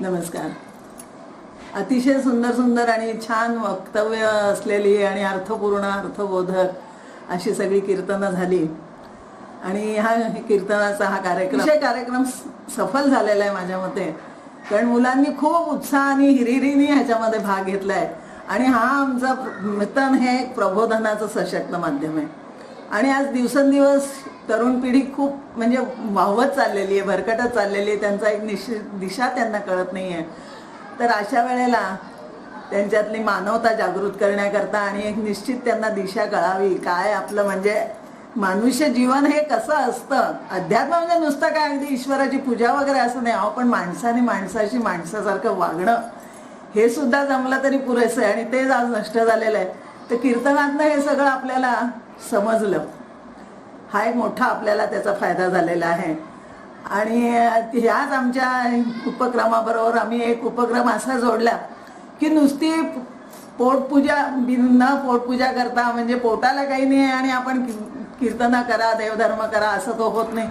नमस्कार. अतिशय सुंदर सुंदर आणि छान वक्तव्य असलेली आणि अर्थपूर्ण अर्थबोधक अशी सगळी कीर्तनं झाली आणि हा कीर्तनाचा हा कार्यक्रम सफल झालेला आहे माझ्या मते. कारण मुलांनी खूप उत्साहाने हिरिरीने ह्याच्यामध्ये भाग घेतला आहे आणि हा आमचा कीर्तन हे एक प्रबोधनाचं सशक्त माध्यम आहे. आणि आज दिवसेंदिवस तरुण पिढी खूप म्हणजे वाहवत चाललेली आहे, भरकटत चाललेली आहे. त्यांचा एक निश्चित दिशा त्यांना कळत नाही आहे. तर अशा वेळेला त्यांच्यातली मानवता जागृत करण्याकरता आणि एक निश्चित त्यांना दिशा कळावी, काय आपलं म्हणजे मनुष्य जीवन हे कसं असतं. अध्यात्म म्हणजे नुसतं काय अगदी ईश्वराची पूजा वगैरे असं नाही, पण माणसाने माणसाशी माणसासारखं वागणं हे सुद्धा जमलं तरी पुरेसं आहे आणि तेच आज नष्ट झालेलं आहे. तर कीर्तनातनं हे सगळं आपल्याला समजलं. हा एक मोठा आपल्याला त्याचा फायदा झालेला आहे. आणि ह्याच आमच्या उपक्रमाबरोबर आम्ही एक उपक्रम असा जोडला की नुसती पोटपूजा न पोटपूजा करता म्हणजे पोटाला काही नाही आहे आणि आपण कीर्तना करा देवधर्म करा असं तो होत नाही.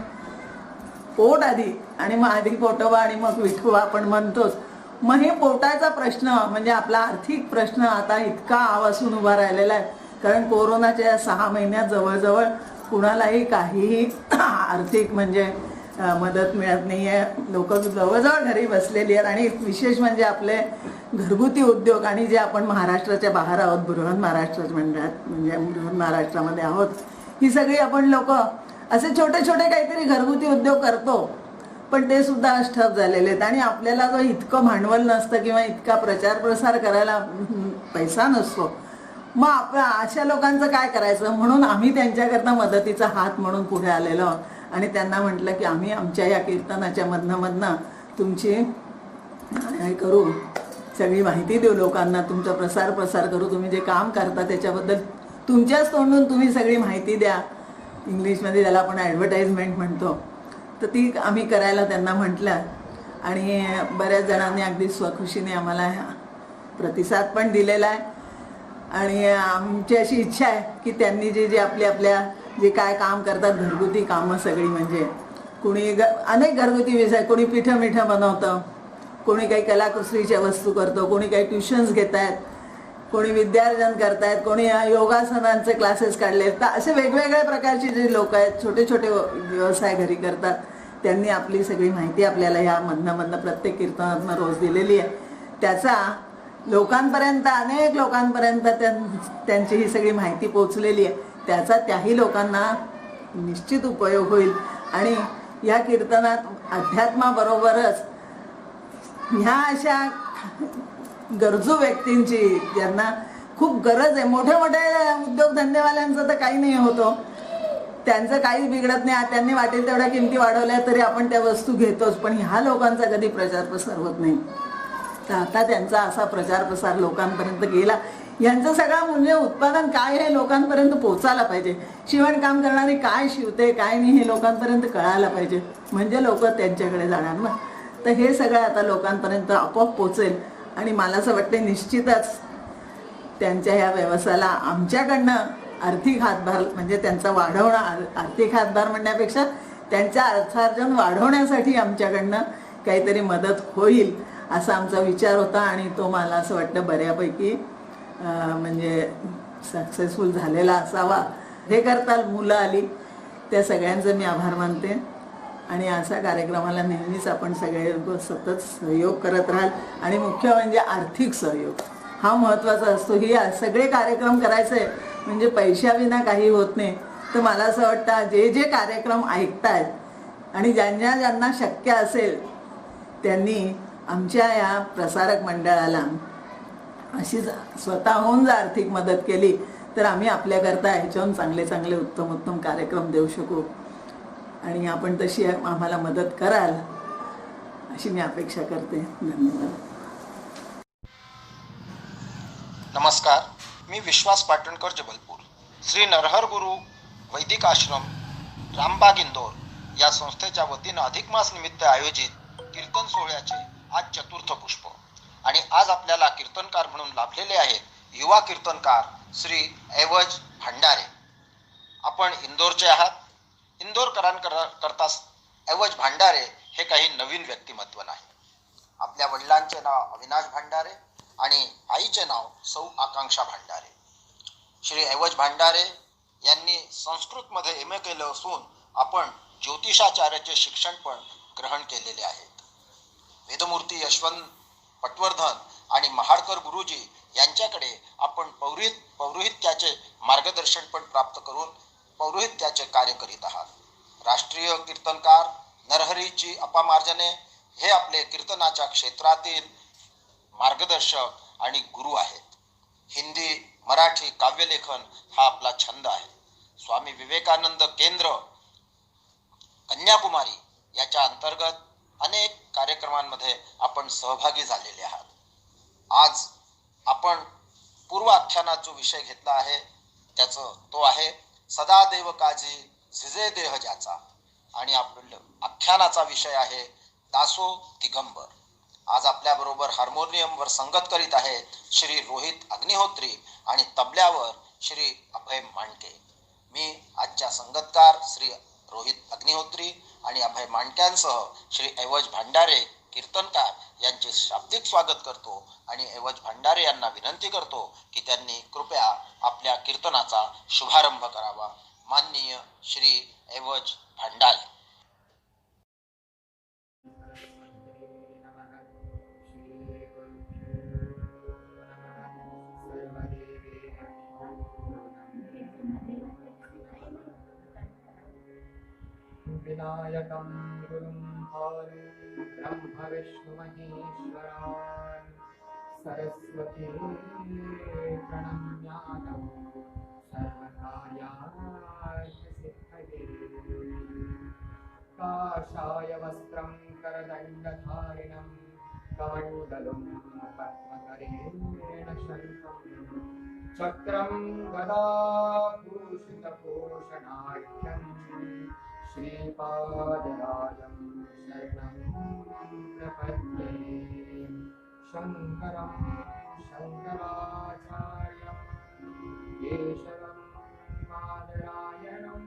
पोट आधी आणि मग आधी पोटोबा आणि मग विठोबा आपण म्हणतोच. मग हे पोटाचा प्रश्न म्हणजे आपला आर्थिक प्रश्न आता इतका आवासून उभा राहिलेला आहे. कारण कोरोनाच्या 6 महिन्यात जवळजवळ कुणालाही काहीही आर्थिक म्हणजे मदत मिळत नाही आहे. लोक जवळजवळ घरी बसलेली आहेत आणि विशेष म्हणजे आपले घरगुती उद्योग आणि जे आपण महाराष्ट्राच्या बाहेर आहोत, बृहन महाराष्ट्र मंडळात म्हणजे बृहन महाराष्ट्रामध्ये आहोत, ही सगळी आपण लोक असे छोटे छोटे काहीतरी घरगुती उद्योग करतो, पण ते सुद्धा आज ठप झालेले आहेत. आणि आपल्याला जो इतकं भांडवल नसतं किंवा इतका प्रचार प्रसार करायला पैसा नसतो, मग आपण अशा लोकांचं काय करायचं. म्हणून आम्ही त्यांच्याकरता मदतीचा हात म्हणून पुढे आलेलो आणि त्यांना म्हटलं की आम्ही आमच्या या कीर्तनाच्या मधनं तुमची हे करू, सगळी माहिती देऊ लोकांना, तुमचा प्रसार करू. तुम्ही जे काम करता त्याच्याबद्दल तुमच्याच तोंडून तुम्ही सगळी माहिती द्या. इंग्लिशमध्ये त्याला आपण ॲडव्हर्टाइजमेंट म्हणतो. तर ती आम्ही करायला त्यांना म्हटलं आणि बऱ्याच जणांनी अगदी स्वखुशीने आम्हाला प्रतिसाद पण दिलेला आहे. आणि आमची अशी इच्छा आहे की त्यांनी जे आपल्या जे काय काम करतात घरगुती कामं सगळी म्हणजे कोणी अनेक घरगुती विषय, कोणी पिठं बनवतं, कोणी काही कलाकुसरीच्या वस्तू करतो, कोणी काही ट्युशन्स घेत आहेत, कोणी विद्यार्जन करतायत, कोणी योगासनांचे क्लासेस काढले. तर असे वेगवेगळ्या प्रकारचे जे लोक आहेत छोटे छोटे व्यवसाय घरी करतात, त्यांनी आपली सगळी माहिती आपल्याला ह्या मधनं प्रत्येक कीर्तनातनं रोज दिलेली आहे. त्याचा लोकांपर्यंत अनेक लोकांपर्यंत त्यांची ही सगळी माहिती पोचलेली आहे. त्याचा त्याही लोकांना निश्चित उपयोग होईल. आणि या कीर्तनात अध्यात्माबरोबरच ह्या अशा गरजू व्यक्तींची ज्यांना खूप गरज आहे, मोठे मोठे उद्योगधंदेवाल्यांचं तर काही नाही होतो, त्यांचं काहीच बिघडत नाही. त्यांनी वाटेल तेवढ्या किमती वाढवल्या तरी आपण त्या वस्तू घेतोच, पण ह्या लोकांचा कधी प्रचार प्रसार होत नाही. तर आता त्यांचा असा प्रचार प्रसार लोकांपर्यंत गेला. यांचं सगळं म्हणजे उत्पादन काय हे लोकांपर्यंत पोचायला पाहिजे. शिवणकाम करणारी काय शिवते काय नाही हे लोकांपर्यंत कळायला पाहिजे, म्हणजे लोक त्यांच्याकडे जाणार ना. तर हे सगळं आता लोकांपर्यंत आपोआप पोचेल आणि मला असं वाटतं निश्चितच त्यांच्या ह्या व्यवसायाला आमच्याकडनं आर्थिक हातभार म्हणजे त्यांचा वाढवणं, आर्थिक हातभार म्हणण्यापेक्षा त्यांच्या अर्थार्जन वाढवण्यासाठी आमच्याकडनं काहीतरी मदत होईल असा आमचा विचार होता. आणि तो मला असं वाटतं बऱ्यापैकी म्हणजे सक्सेसफुल झालेला असावा. हे करता मुलं आली त्या सगळ्यांचं मी आभार मानते. आणि अशा कार्यक्रमाला नेहमीच आपण सगळे सतत सहयोग करत राहाल. आणि मुख्य म्हणजे आर्थिक सहयोग हा महत्त्वाचा असतो. ही सगळे कार्यक्रम करायचे म्हणजे पैशाविना काही होत नाही. तर मला असं वाटतं जे कार्यक्रम ऐकतायत आणि ज्यांना शक्य असेल त्यांनी आमच्या या प्रसारक मंडळाला अशी स्वतःहून जर आर्थिक मदत केली तर आम्ही आपल्याकरता ह्याच्याहून चांगले उत्तम कार्यक्रम देऊ शकू. आणि आपण तशी आम्हाला मदत कराल अशी मी अपेक्षा करते. धन्यवाद. नमस्कार, मी विश्वास पाटणकर, जबलपूर. श्री नरहर गुरु वैदिक आश्रम रामबाग इंदोर या संस्थेच्या वतीनं अधिक मास निमित्त आयोजित कीर्तन सोहळ्याचे आज चतुर्थ पुष्प. आणि आज आपल्याला कीर्तनकार म्हणून लाभलेले आहेत युवा कीर्तनकार श्री ऐवज भंडारे. आपण इंदोरचे आहात. इंदोरकरांकरता ऐवज भंडारे हे काही नवीन व्यक्तिमत्व नाही. आपल्या वडिलांचे नाव अविनाश भांडारे आणि आईचे नाव सौ आकांक्षा भांडारे. श्री ऐवज भांडारे यांनी संस्कृतमध्ये MA केलं असून आपण ज्योतिषाचार्याचे शिक्षण पण ग्रहण केलेले आहेत. वेदमूर्ती यशवंत पटवर्धन आणि महाडकर गुरुजी यांच्याकडे आपण पौरोहित्याचे मार्गदर्शन पण प्राप्त करून पौरोहित्याचे कार्य करीत आहात. राष्ट्रीय कीर्तनकार नरहरीची अपामार्जने हे आपले कीर्तनाच्या क्षेत्रातील मार्गदर्शक आणि गुरु आहेत. हिंदी मराठी काव्यलेखन हा आपला छंद आहे. स्वामी विवेकानंद केंद्र कन्याकुमारी याच्या अंतर्गत अनेक कार्यक्रमांमध्ये आपण सहभागी झालेले आहात. आज आपण पूर्वाख्यानाचा जो विषय घेतला आहे तो आहे सदा देव काजी झिजे देह ज्याचा आणि आपल्या आख्यानाचा विषय आहे दासो दिगंबर. आज आपल्याबरोबर हार्मोनियमवर संगत करीत आहेत श्री रोहित अग्निहोत्री आणि तबल्यावर श्री अभय मांडके. मी आजच्या संगतकार श्री रोहित अग्निहोत्री आणि अभय मांडक्यांसह श्री ऐवज भांडारे कीर्तनकार यांचे शाब्दिक स्वागत करतो आणि ऐवज भांडारे यांना विनंती करतो की त्यांनी कृपया आपल्या कीर्तनाचा शुभारंभ करावा. माननीय श्री ऐवज भांडारे. विनायकं गुरुं भानु ब्रह्म विष्णु महेश्वरान् सरस्वती प्रणम्यातं सर्वकार्यार्थसिद्धये. काषाय वस्त्रं करदण्डधारिणं कमण्डलुं पद्मकरेण शङ्खं चक्रं गदाभूषितभूषणाढ्यम् श्रीपादराजं शरणं प्रपद्ये. शङ्करं शङ्कराचार्यं केशवं बादरायणं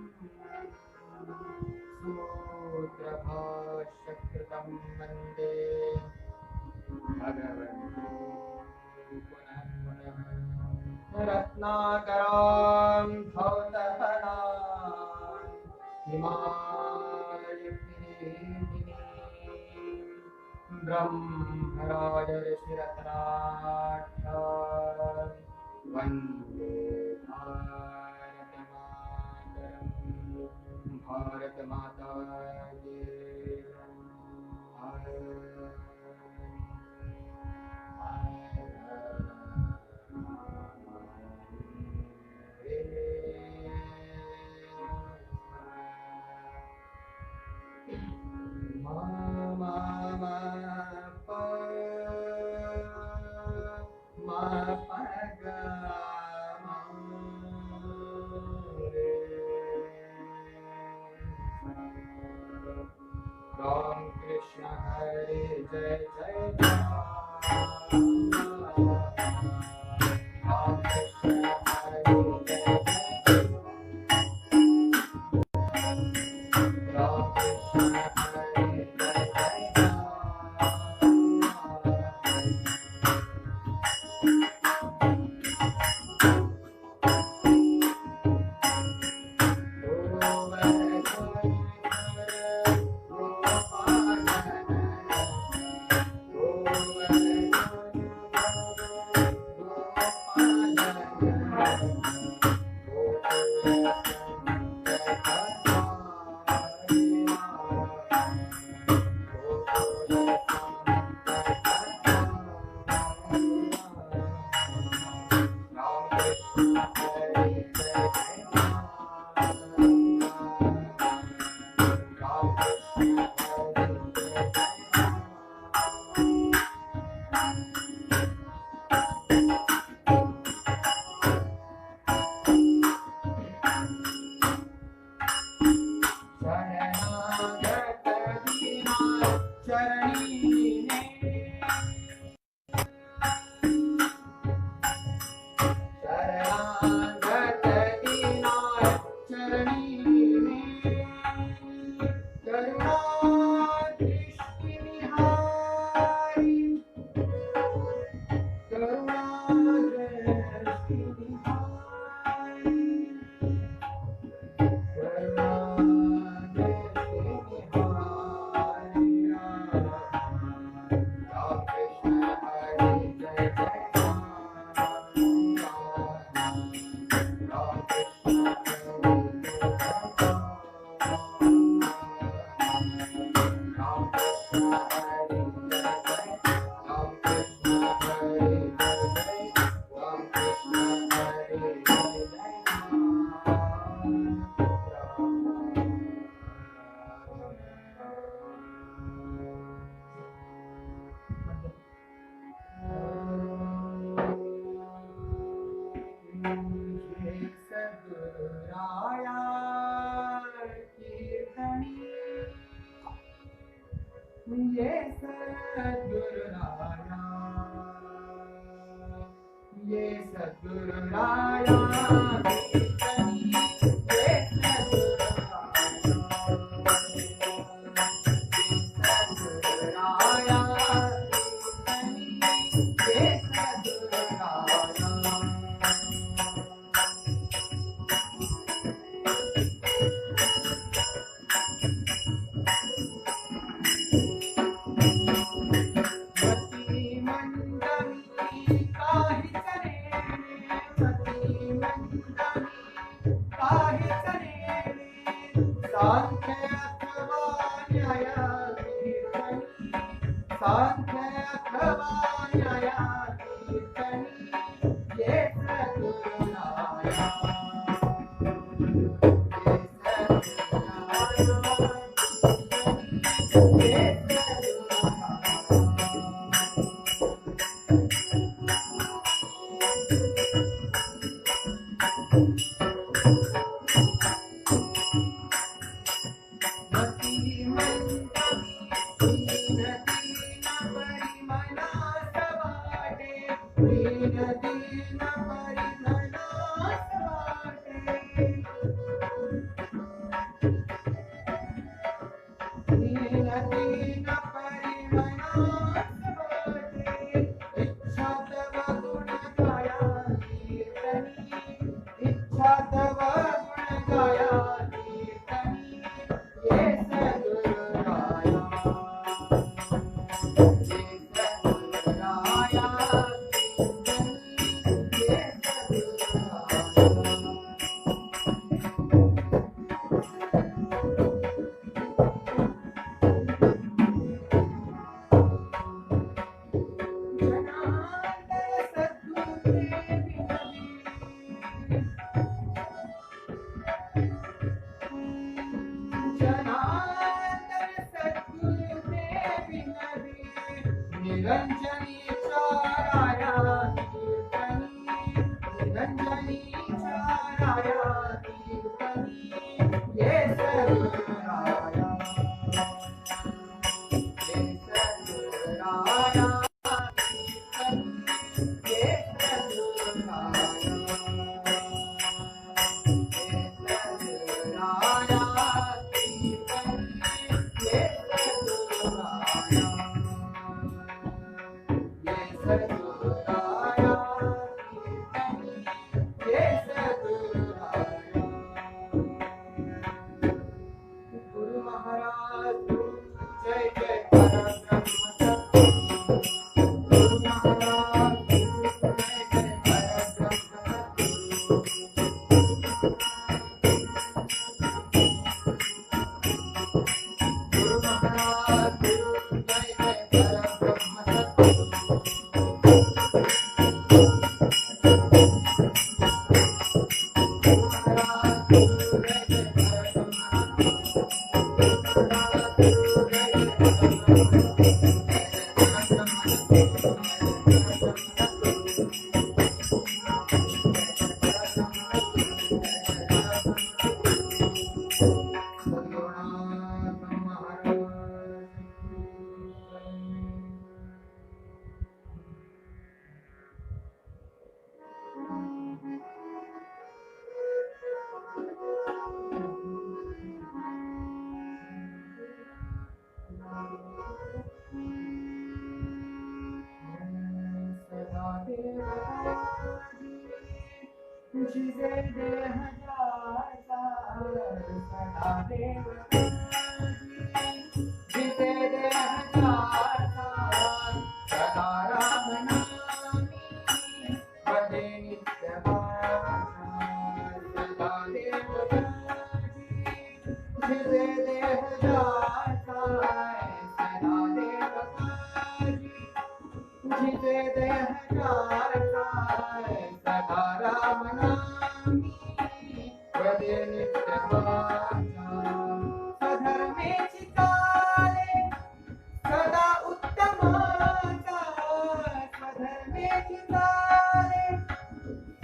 सूत्रभाष्यकृतं वन्दे भगवन्तो पुनः पुनः. रत्नाकरां धौतहरान् ब्रह्मराज ऋषिरत्नाढ्यान् वन्दे भारतमातरं. भारत माता की राम कृष्ण हरे जय जय राम कृष्ण हरे जय जय राम कृष्ण हरे जय जय. सद्गुरुराया कीर्तनी ये सद्गुरुराया ये सद्गुरुराया कीर्तनी ये सद्गुरुराया कीर्तनी ये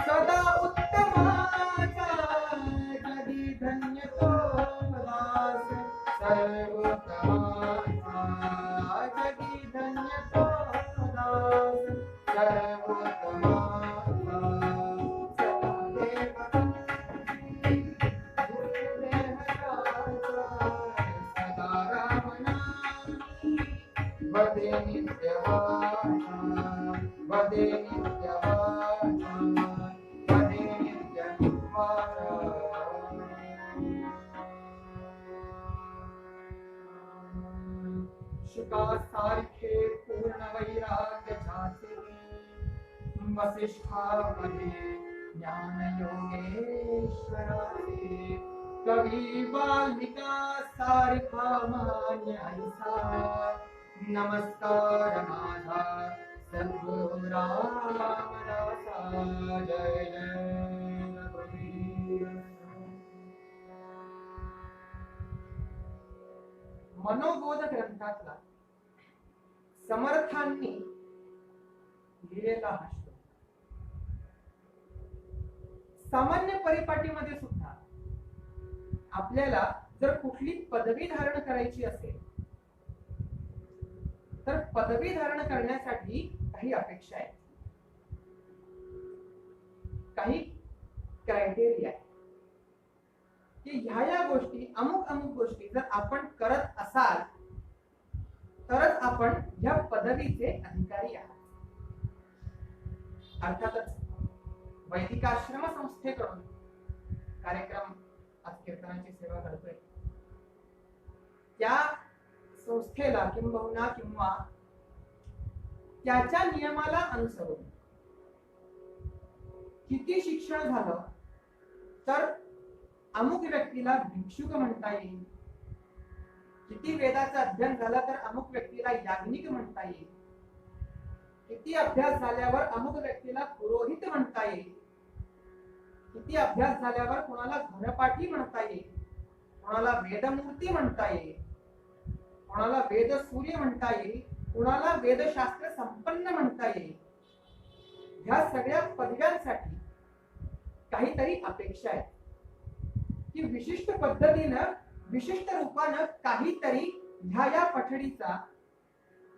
सदा उत्तमाचा वदे नित्यवासा वदे नित्यवासा वदे नित्यनिर्वाणा शुकासारखे पूर्ण वैराग्य झासे वसिष्ठामध्ये ज्ञान योगेश्वराचे कवी वाल्मिका सारखा मान्य ऐसा नमस्कार माझा सद्गुरु रामदासा जय जय रघुवीर मनोबोध ग्रंथातला समर्थांनी लिहिलेला हा श्लोक सामान्य परिपाटीमध्ये सुद्धा आपल्याला जर कुठली पदवी धारण करायची असेल तर पदवी धारण करण्यासाठी काही अपेक्षा आहेत, काही क्रायटेरिया आहे की ह्या गोष्टी अमुक अमुक गोष्टी जर आपण करत असाल तरच आपण ह्या पदवीचे अधिकारी आहात. अर्थातच वैदिक आश्रम संस्थेकडून कार्यक्रम आज कीर्तनाची सेवा करतोय त्या संस्थेला किंबहुना किंवा त्याच्या नियमाला अनुसरून किती शिक्षण झालं तर अमुक व्यक्तीला भिक्षुक म्हणता येईल, किती वेदाचा अध्ययन झाला तर अमुक व्यक्तीला याज्ञिक म्हणता येईल, किती अभ्यास झाल्यावर अमुक व्यक्तीला पुरोहित म्हणता येईल, किती अभ्यास झाल्यावर कोणाला घनपाठी म्हणता येईल, कोणाला वेदमूर्ती म्हणता येईल, कोणाला वेद सूर्य म्हणता येईल, कोणाला वेदशास्त्र संपन्न म्हणता येईल. ह्या सगळ्या पदव्यांसाठी काहीतरी अपेक्षा आहे की विशिष्ट पद्धतीनं विशिष्ट रूपानं काहीतरी ह्या पठडीचा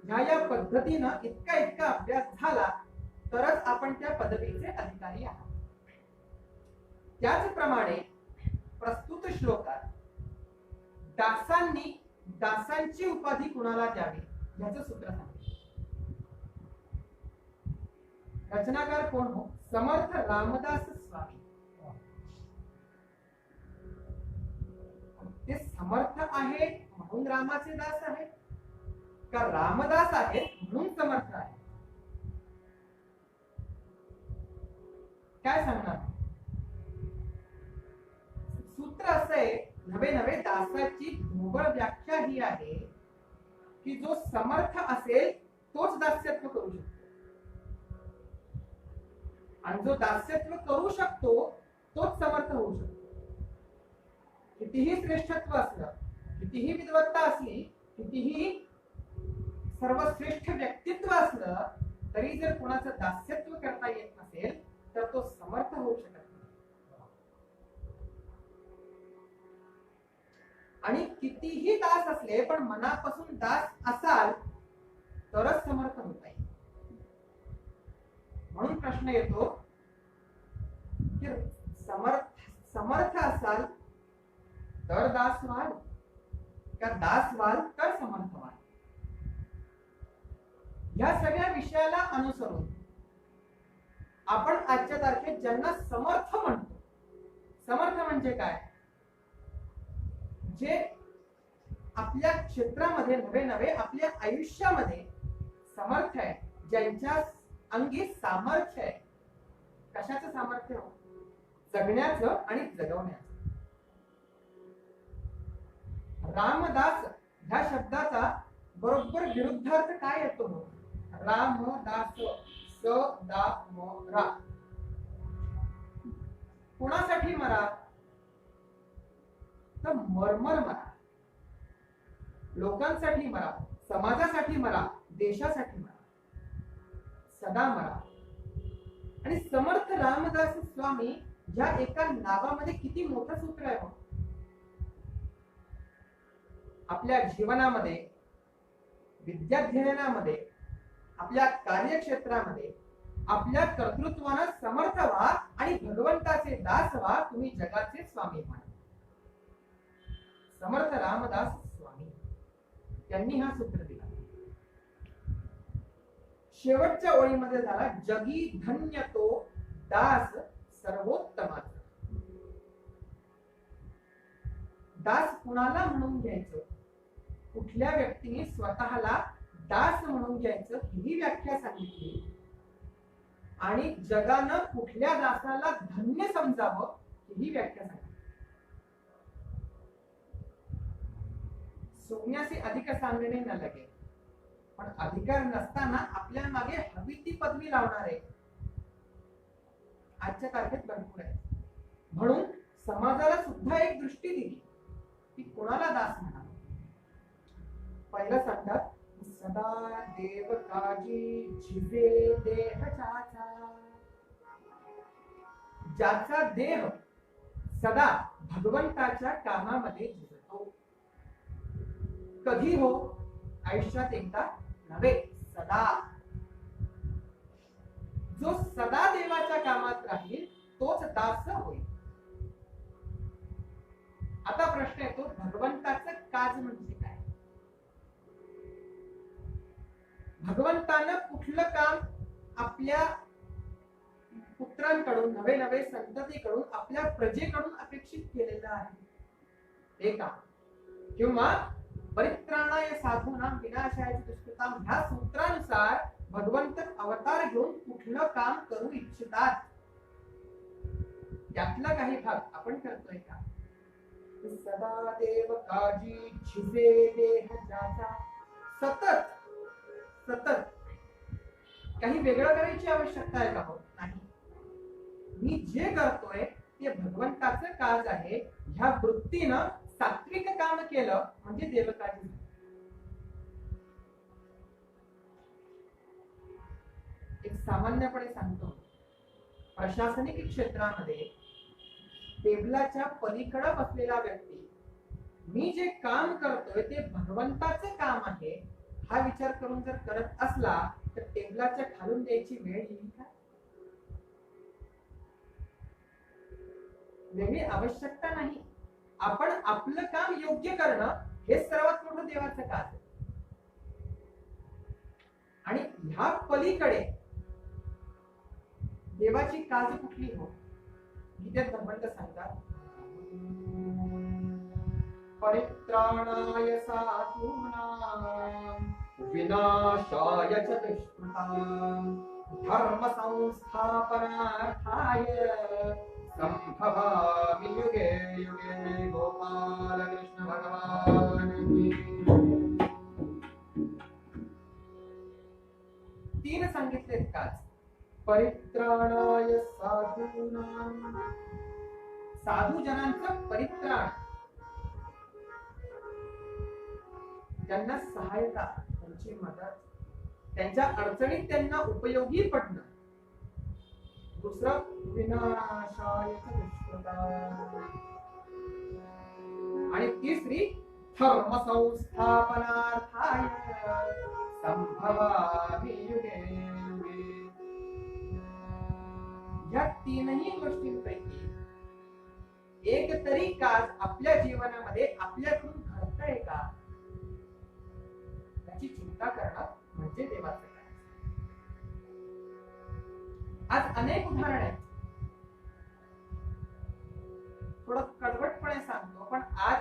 ह्या पद्धतीनं इतका अभ्यास झाला तरच आपण त्या पदवीचे अधिकारी आहात. त्याचप्रमाणे प्रस्तुत श्लोकात दासांची उपाधी कुणाला द्यावी याचं सूत्र सांगितलं. रचनाकार कोण हो? समर्थ रामदास स्वामी. ते समर्थ आहे म्हणून रामाचे दास आहेत का रामदास आहेत म्हणून समर्थ आहे? काय सांगणार? सूत्र असं आहे, नवे दासाची ढोबळ व्याख्या ही आहे की जो समर्थ असेल तोच दास्यत्व करू शकतो आणि जो दास्यत्व करू शकतो तोच समर्थ होऊ शकतो. कितीही श्रेष्ठत्व असलं, कितीही विद्वत्ता असली, कितीही सर्वश्रेष्ठ व्यक्तित्व असलं तरी जर कोणाचं दास्यत्व करता येत नसेल तर तो समर्थ होऊ शकत नाही. आणि कितीही दास असले पण मनापासून दास असाल तरच समर्थ होता येईल. म्हणून प्रश्न येतो की समर्थ असाल तर दास व्हाल का दास व्हाल तर समर्थ व्हाल? या सगळ्या विषयाला अनुसरून आपण आजच्या तारखेत ज्यांना समर्थ म्हणतो, समर्थ म्हणजे काय? जे आपल्या क्षेत्रामध्ये नवे आपल्या आयुष्यामध्ये समर्थ आहे, ज्यांच्या अंगी सामर्थ्य आहे. कशाचं सामर्थ्य हो? जगण्याचं आणि जगवण्याचं. रामदास ह्या शब्दाचा बरोबर विरुद्धार्थ काय येतो? रामदास स दा म रा. कोणासाठी मरा? तर मरमर मरा, लोकांसाठी मरा, समाजासाठी मरा, देशासाठी मरा, सदा मरा. आणि समर्थ रामदास स्वामी या एका नावामध्ये किती मोठं सूत्र आहे. आपल्या जीवनामध्ये, विद्याध्ययनामध्ये, आपल्या कार्यक्षेत्रामध्ये आपल्या कर्तृत्वानं समर्थ व्हा आणि भगवंताचे दास व्हा. तुम्ही जगाचे स्वामी व्हा. समर्थ रामदास स्वामी त्यांनी हा सूत्र दिला. शेवटच्या ओळीमध्ये झाला जगी धन्य तो दास सर्वोत्तमाचा. दास कुणाला म्हणून घ्यायचं, कुठल्या व्यक्तीने स्वतःला दास म्हणून घ्यायचं ही व्याख्या सांगितली आणि जगानं कुठल्या दासाला धन्य समजावं ही व्याख्या सांगितली. सोन्याचे अधिक सांगणे न लगे, पण अधिकार नसताना आपल्या मागे हवी ती पदवी लावणारे आजच्या तारखेत भरपूर आहे. म्हणून समाजाला सुद्धा एक दृष्टी दिली की कोणाला दास म्हणा. पहिलं सांगतात सदा देव काजी झिजे देह ज्याचा, ज्याचा देह सदा भगवंताच्या कामामध्ये झिजतो. कधी हो, आयुष्यात एकदा नव्हे, सदा. जो सदा देवाच्या कामात राहील तोच दास होईल. आता प्रश्न येतो भगवंताचं काज म्हणजे काय. भगवंतानं कुठलं काम आपल्या पुत्रांकडून नवे नवे संततीकडून आपल्या प्रजेकडून अपेक्षित केलेलं आहे हे काम, किंवा परित्राणाय साधूनां विनाशाय दुष्कृतां ह्या सूत्रानुसार भगवंत अवतार घेऊन कुठलं काम करू इच्छितात यातला काही भाग आपण करतोय का. सदा देव काजी झिजे देह ज्याचा, सतत सतत काही वेगळं करायची आवश्यकता आहे का हो, नाही. मी जे करतोय ते भगवंताचं काज आहे ह्या वृत्तीनं सात्विक काम केलं म्हणजे देवकार्य. एक सामान्यपणे सांगतो, प्रशासनिक क्षेत्रामध्ये टेबलाच्या पलीकडे बसलेला व्यक्ती मी जे काम करतोय ते भगवंताचं काम आहे हा विचार करून जर करत असला तर टेबलाच्या खालून द्यायची वेळ येईल का. वेगळी आवश्यकता नाही. आपण आपलं काम योग्य करणं हे सर्वात मोठं देवाचं काम आहे. आणि ह्या पलीकडे देवाची काज कुठली हो. गीतेत भगवंत सांगतात परित्राणाय साधूनां विनाशाय च दुष्कृतां धर्म संस्थापनार्थाय संभवामि युगे युगे. गोपाल कृष्ण भगवान की. तीन सांगितलेत काच. परित्राणाय साधूनां, साधू जनांचं परित्राण, त्यांना सहायता, त्यांची मदत, त्यांच्या अडचणीत त्यांना उपयोगी पडणं. दुसरं विनाशाय दुष्कृतां, आणि तिसरी धर्म संस्थापनार्थाय संभवामि युगे युगे. या तीनही गोष्टींपैकी एक तरी काज आपल्या जीवनामध्ये आपल्याकडून घडतंय का याची चिंता करणं म्हणजे देवाचं काम. आज अनेक उदाहरण आहेत. थोडं कडवटपणे सांगतो, पण आज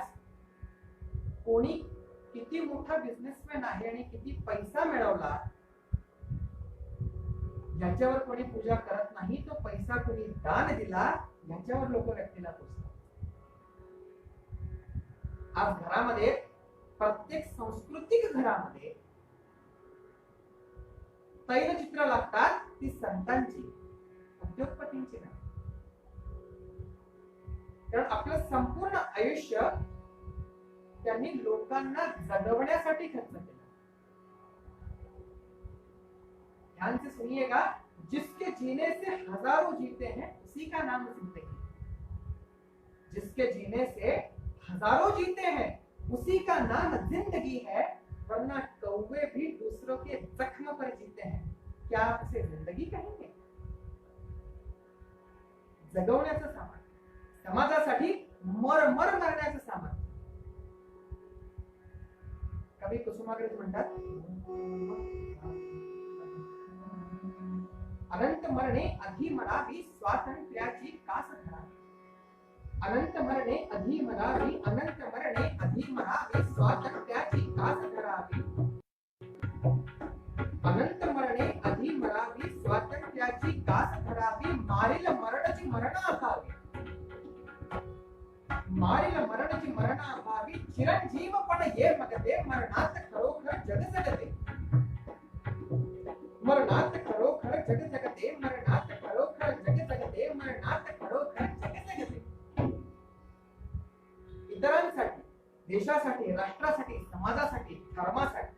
कोणी किती मोठा बिझनेसमॅन आहे आणि किती पैसा मिळवला याच्यावर कोणी पूजा करत नाही. तो पैसा कोणी दान दिला याच्यावर लोक व्यक्तीला पुजतात. आज घरामध्ये, प्रत्येक सांस्कृतिक घरामध्ये तैलचित्र लागतात, ती संतांची, उद्योगपतींची नाही. कारण आपलं संपूर्ण आयुष्य त्यांनी लोकांना जगवण्यासाठी खर्च केला. ध्यान से सुनिएगा, जिसके जीने से हजारों जीते हैं उसी का नाम जिंदगी. जिसके जीने से हजारों जीते हैं उसी का नाम जिंदगी है. वरना कौवे भी दूसरों के जख्म पर जीते हैं, क्या आप उसे जिंदगी कहेंगे. जगवण्याचं सामान, समाजासाठी मर मारण्याचं सामान. कवी कुसुमाग्रज म्हणतात अनंत मरणे अधि मरावी स्वातंत्र्याची कास धरावी. अनंत मरणे अधि मरावी, अनंत मरणे अधि मरावी स्वातंत्र्याची कास धरावी. अनंत मरणे अधि मरावी स्वातंत्र्याची कास धरावी. मारील मरणची मरणा असावी, मारील मरणची मरणा असावी. चिरंजीव पण ये मगदे मरणात खरोखर जग जगते. मरणात खरोखर जग जगते, मरणात खरोखर जग जगते, मरणात खरोखर जग जगते. इतरांसाठी, देशासाठी, राष्ट्रासाठी, समाजासाठी, धर्मासाठी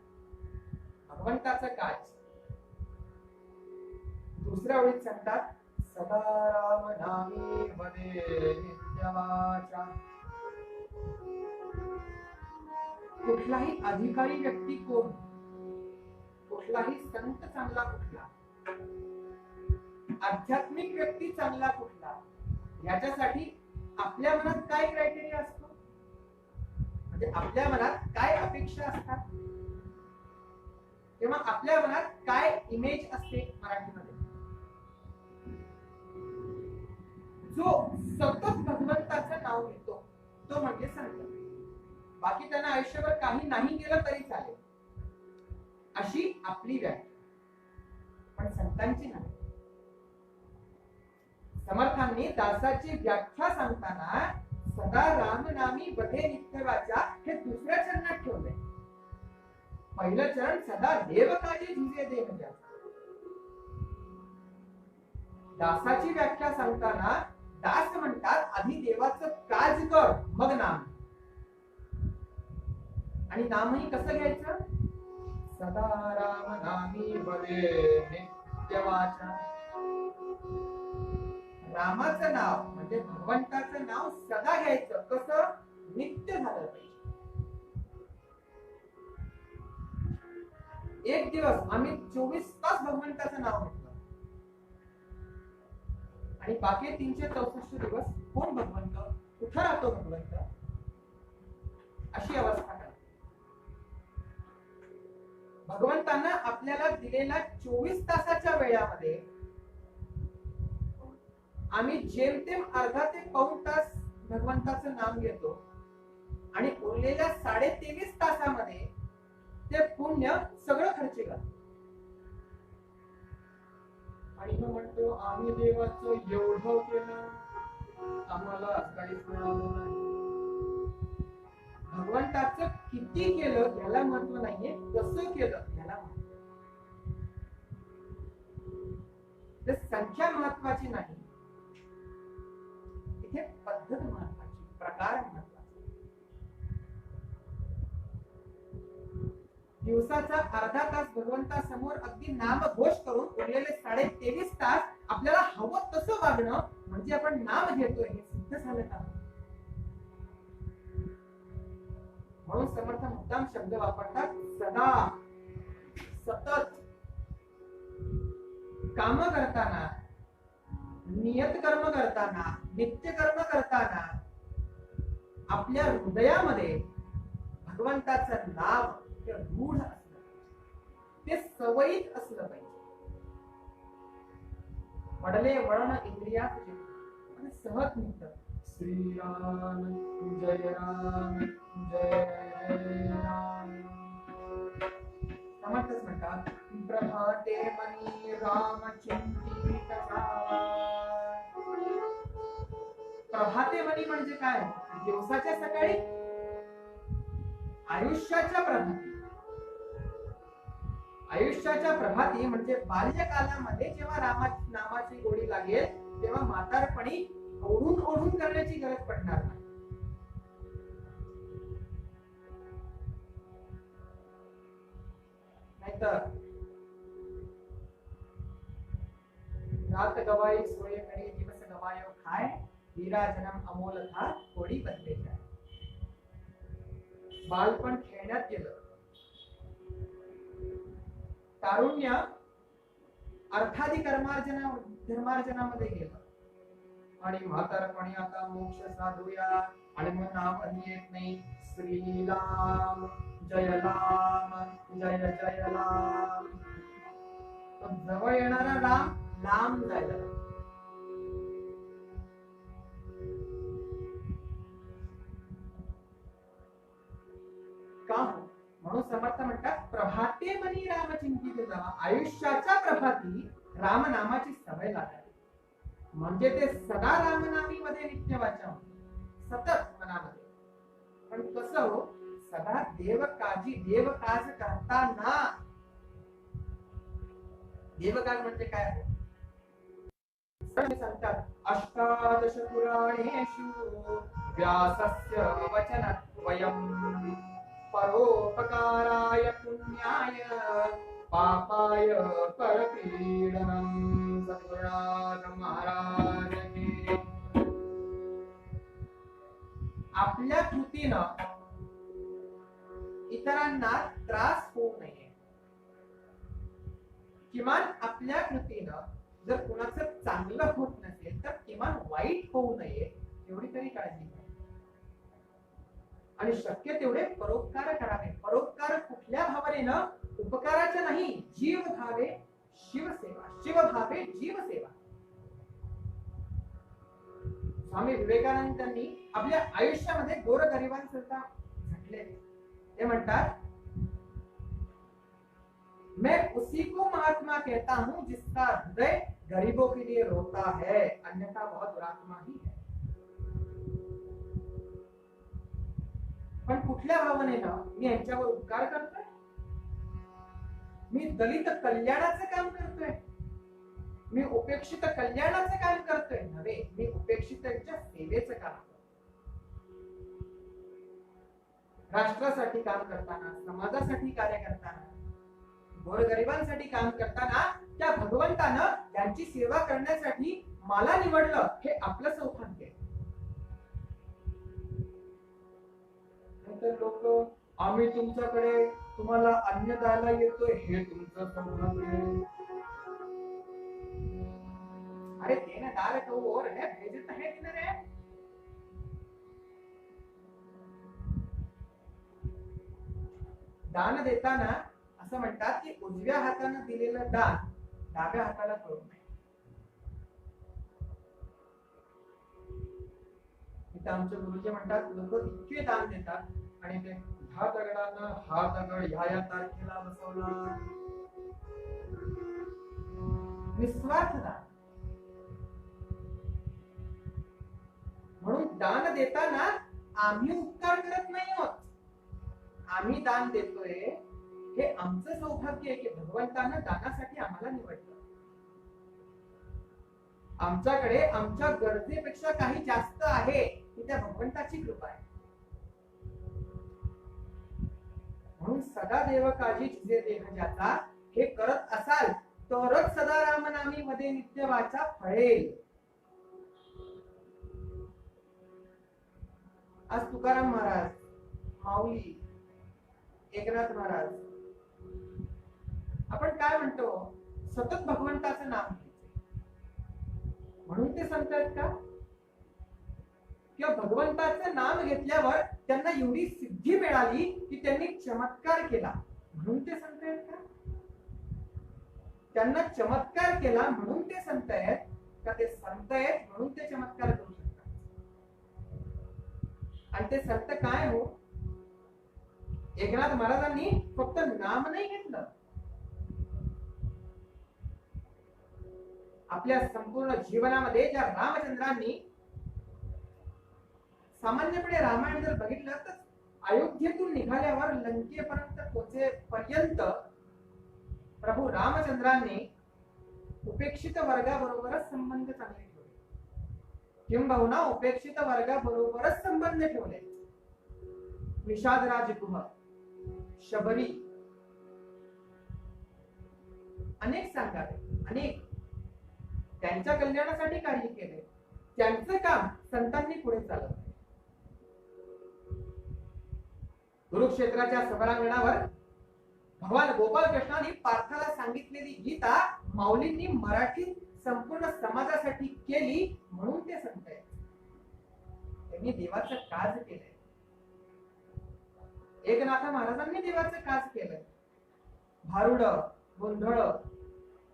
भगवंताचं काज. दुसऱ्या ओळीत सांगतात सदा राम नामी वदे नित्यवाचा. कुठलाही अधिकारी व्यक्ती कोण, कुठलाही संत चांगला कुठला, आध्यात्मिक व्यक्ती चांगला कुठला, याच्यासाठी आपल्या मनात काय क्रायटेरिया असतो, म्हणजे आपल्या मनात काय अपेक्षा असतात, किंवा आपल्या मनात काय इमेज असते. मराठीमध्ये जो सतत भगवंताचं नाव घेतो तो म्हणजे संत. बाकी त्यांना आयुष्यभर काही नाही केलं तरी चालेल, अशी आपली व्याख्या, पण संतांची नाही. समर्थांनी दासाची व्याख्या सांगताना सदा रामनामी बधे नित्यवाचा हे दुसऱ्या चरणात ठेवलंय. पहिलं चरण सदा देव काजी झुजे दे म्हणजे. दासाची व्याख्या सांगताना दास म्हणतात आधी देवाचं काज कर मग नाम. आणि नामही कसं घ्यायचं, सदा राम नामी बले नित्यवाचा. रामाचं नाव म्हणजे भगवंताचं नाव सदा घ्यायचं, कसं, नित्य झालं पाहिजे. एक दिवस आम्ही 24 तास भगवंताचं नाव घेतलं आणि बाकी 364 दिवस कोण भगवंत, कुठं राहतो भगवंत, अशी अवस्था करा. भगवंतांना आपल्याला दिलेल्या 24 तासाच्या वेळामध्ये आम्ही जेमतेम अर्धा ते पाऊण तास भगवंताचं नाम घेतो आणि उरलेल्या 23.5 तासामध्ये ते पुण्य सगळं खर्ची करतो. आणि मग म्हणतो आम्ही देवाचं एवढं केलं, आम्हाला काहीच मिळालं नाही. भगवंताचं किती केलं याला महत्व नाहीये, कसं केलं याला महत्व. तर संख्या महत्वाची नाही, इथे पद्धत महत्वाची, प्रकार महत्वाचा. दिवसाचा अर्धा तास भगवंतासमोर अगदी नामघोष करून उरलेले 23.5 तास आपल्याला हवं तसं वागणं म्हणजे आपण नाम घेतोय हे सिद्ध झालं का. म्हणून समर्थ मुद्दाम शब्द वापरतात, सदा, सतत. काम करताना, नियत कर्म करताना, नित्य कर्म करताना आपल्या हृदयामध्ये भगवंताचं नाव रूढ असलं, ते सवयीत असलं पाहिजे. पडले वळण इंद्रियात सहज निघत. श्रीराम जय राम जय राम. समर्थच म्हणतात प्रभाते मनी राम चिंतित जावा. प्रभाते मनी म्हणजे काय, दिवसाच्या सकाळी, आयुष्याच्या प्रभाती. आयुष्याच्या प्रभाती म्हणजे बाल्यकालामध्ये जेव्हा नामाची गोडी लागेल तेव्हा म्हातारपणी ओढून ओढून करण्याची गरज पडणार नाही. नाहीतर रात गवाई सोये करी दिवस गवायो खाय, हीरा जन्म अमोल था थोडी बदले जाय. बालपण खेळण्यात गेलं, तारुण्य अर्थादी धर्मार्जनामध्ये गेलं, आणि म्हातारपणी आता मोक्ष साधूया आणि मग नावही येत नाही. श्रीराम जय राम जय जय राम. जवळ येणारा राम लांब जायला लागले. का हो? म्हणून समर्थ म्हणतात प्रभाते मनी राम चिंतित जावा. आयुष्याच्या प्रभाती रामनामाची सवय लागावी. म्हणजे ते सदा रामनामी मध्ये नित्य वाचा सतत मनामध्ये. पण कसं हो, सदा देवकाजी देवकाज करताना. देवकाज म्हणजे काय हो? सांगतात अष्टादश पुराणेषु व्यासस्य वचनद्वयम् परोपकाराय पुण्याय पापाय परपीडनम्. सद्गुरुनाथ महाराज की. आपल्या कृतीनं इतरांना त्रास होऊ नये, किमान आपल्या कृतीनं जर कुणाचं चांगलं होत नसेल तर किमान वाईट होऊ नये एवढी तरी काळजी घ्या. आणि शक्य तेवढे परोपकार करावे. परोपकार कुठल्या भावनेनं? उपकाराच्या नाही, जीव भावे शिवसेवा, शिव भावे जीवसेवा. स्वामी विवेकानंदांनी आपल्या आयुष्यामध्ये गोरगरिबांकरता झटले. ते म्हणतात मैं उसी को महात्मा कहता हूं जिसका हृदय गरीबों के लिए रोता है, अन्यथा बहुत दुरात्मा ही है. पण कुठल्या भावनेनं मी यांच्यावर उपकार करतोय? मी दलित कल्याणाचं काम करतोय, मी उपेक्षित कल्याणाचं काम करतोय नव्हे, मी उपेक्षितांच्या सेवेचं काम करतोय. राष्ट्रासाठी काम करताना, समाजासाठी कार्य करताना, गोरगरिबांसाठी काम करताना त्या भगवंतानं त्यांची सेवा करण्यासाठी मला निवडलं हे आपलं सौभाग्य आहे. तर लोक आम्ही तुमच्याकडे तुम्हाला अन्न द्यायला येतोय हे तुमचं सौभाग्य. अरे देनदार को और है भेजत है दिन रे. दान देताना असं म्हणतात की उजव्या हाताने दिलेलं दान डाव्या हाताला कळू नये. इथं आमचे गुरुजी म्हणतात लोक इतके दान देतात आणि ते ह्या दगडानं हा दगड ह्या तारखेला बसवला. निस्वार्थ दान. म्हणून दान देताना आम्ही उपकार करत नाही आहोत, आम्ही दान देतोय हे आमचं सौभाग्य आहे की भगवंतानं दानासाठी आम्हाला निवडलं. आमच्याकडे आमच्या गरजेपेक्षा काही जास्त आहे ही त्या भगवंताची कृपा आहे. म्हणून सदा देव काळजी जिजे देह ज्याचा हे करत असाल तरच सदा रामनामी मध्ये नित्य वाचा फळेल. आज तुकाराम महाराज, माऊली, एकनाथ महाराज आपण काय म्हणतो? सतत भगवंताचं नाम म्हणून ते संत आहेत का? किंवा भगवंताचं नाम घेतल्यावर त्यांना एवढी सिद्धी मिळाली की त्यांनी चमत्कार केला म्हणून ते संत आहेत का? त्यांना चमत्कार केला म्हणून ते संत आहेत का? ते संत आहेत म्हणून ते चमत्कार करू शकतात. आणि ते संत काय हो? एकनाथ महाराजांनी फक्त नाम नाही घेतलं, आपल्या संपूर्ण जीवनामध्ये ज्या रामचंद्रांनी सामान्यपणे रामायण जर बघितलं तर अयोध्येतून निघाल्यावर लंकेपर्यंत पोहोचेपर्यंत प्रभू रामचंद्रांनी उपेक्षित वर्गाबरोबरच संबंध चांगले ठेवले, किंबहुना उपेक्षित वर्गाबरोबरच संबंध ठेवले. निषाद गुह, शबरी, अनेक सांगावे, अनेक त्यांच्या कल्याणासाठी कार्य केले. त्यांचं काम संतांनी पुढे चालवलं. कुरुक्षेत्राच्या समरांगणावर भगवान गोपाल कृष्णाने पार्थाला सांगितलेली गीता माऊलींनी मराठी संपूर्ण समाजासाठी केली म्हणून ते संत आहेत. त्यांनी देवाचं काज केलंय. एकनाथ महाराजांनी देवाचं काज केलंय. भारुड, गोंधळ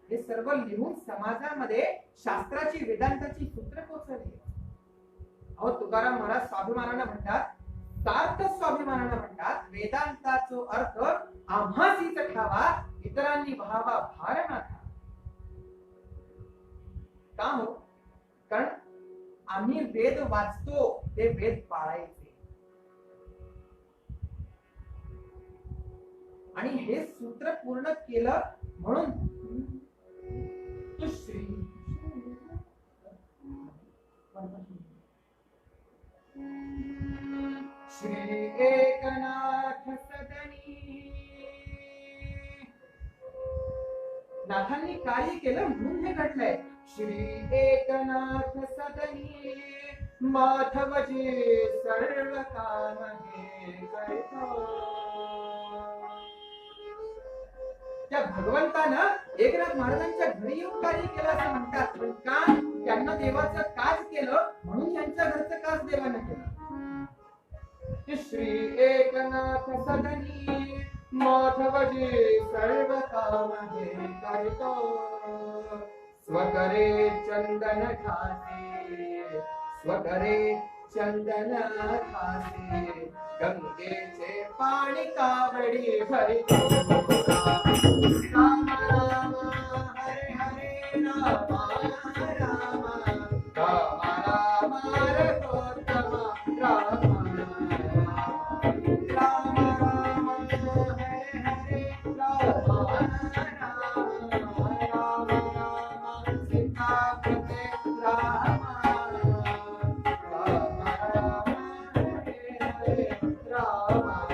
हे सर्व लिहून समाजामध्ये शास्त्राची वेदांताची सूत्र पोचवली. अहो तुकाराम महाराज स्वाभिमानानं म्हणतात, सार्थ स्वाभिमानानं म्हणतात, वेदांताचो अर्थ आम्हासीच ठावा, इतरांनी व्हावा भार नाथा. का हो? कारण आम्ही वेद वाचतो, ते वेद पाळायचे. आणि हे सूत्र पूर्ण केलं म्हणून तू श्री एकनाथ सदनी. नाथांनी कार्य केलं म्हणून हे घडलंय. श्री एकनाथ सदनी माधवजी सर्व काम हे करतो. त्या भगवंतानं एकनाथ महाराजांच्या घरी येऊन कार्य केलं असं म्हणतात. पण का? त्यांना देवाचं काज केलं म्हणून त्यांच्या घरचं काज देवानं केलं. श्री एकनाथ सदनी माधवजी सर्व काम हे करतो. स्वकरे चंदन खासे, स्वकरे चंदन खासे, गंगेचे पाणी कावडी भरितो. राम राम हरे हरे राम राम राम राम रघुत्तम राम राम राम हरे हरे राम राम राम सीतापते राम राम राम हरे हरे राम राम.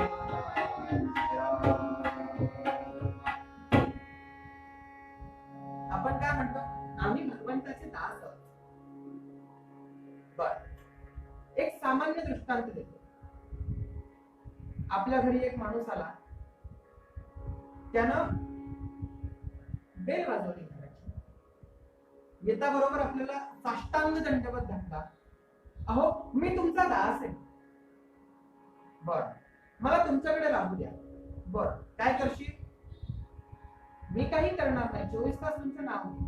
आपण काय म्हणतो? आम्ही भगवंताचे दास आहोत. बर, एक सामान्य दृष्टांत देतो. आपल्या घरी एक माणूस आला, त्यानं बेल वाजवली घराची. येता बरोबर आपल्याला साष्टांग दंडवत घातला. अहो मी तुमचा दास आहे. बर, मला तुमच्याकडे राहू द्या. बर, काय करशील? मी काही करणार नाही, 24 तास तुमचं नाव घे.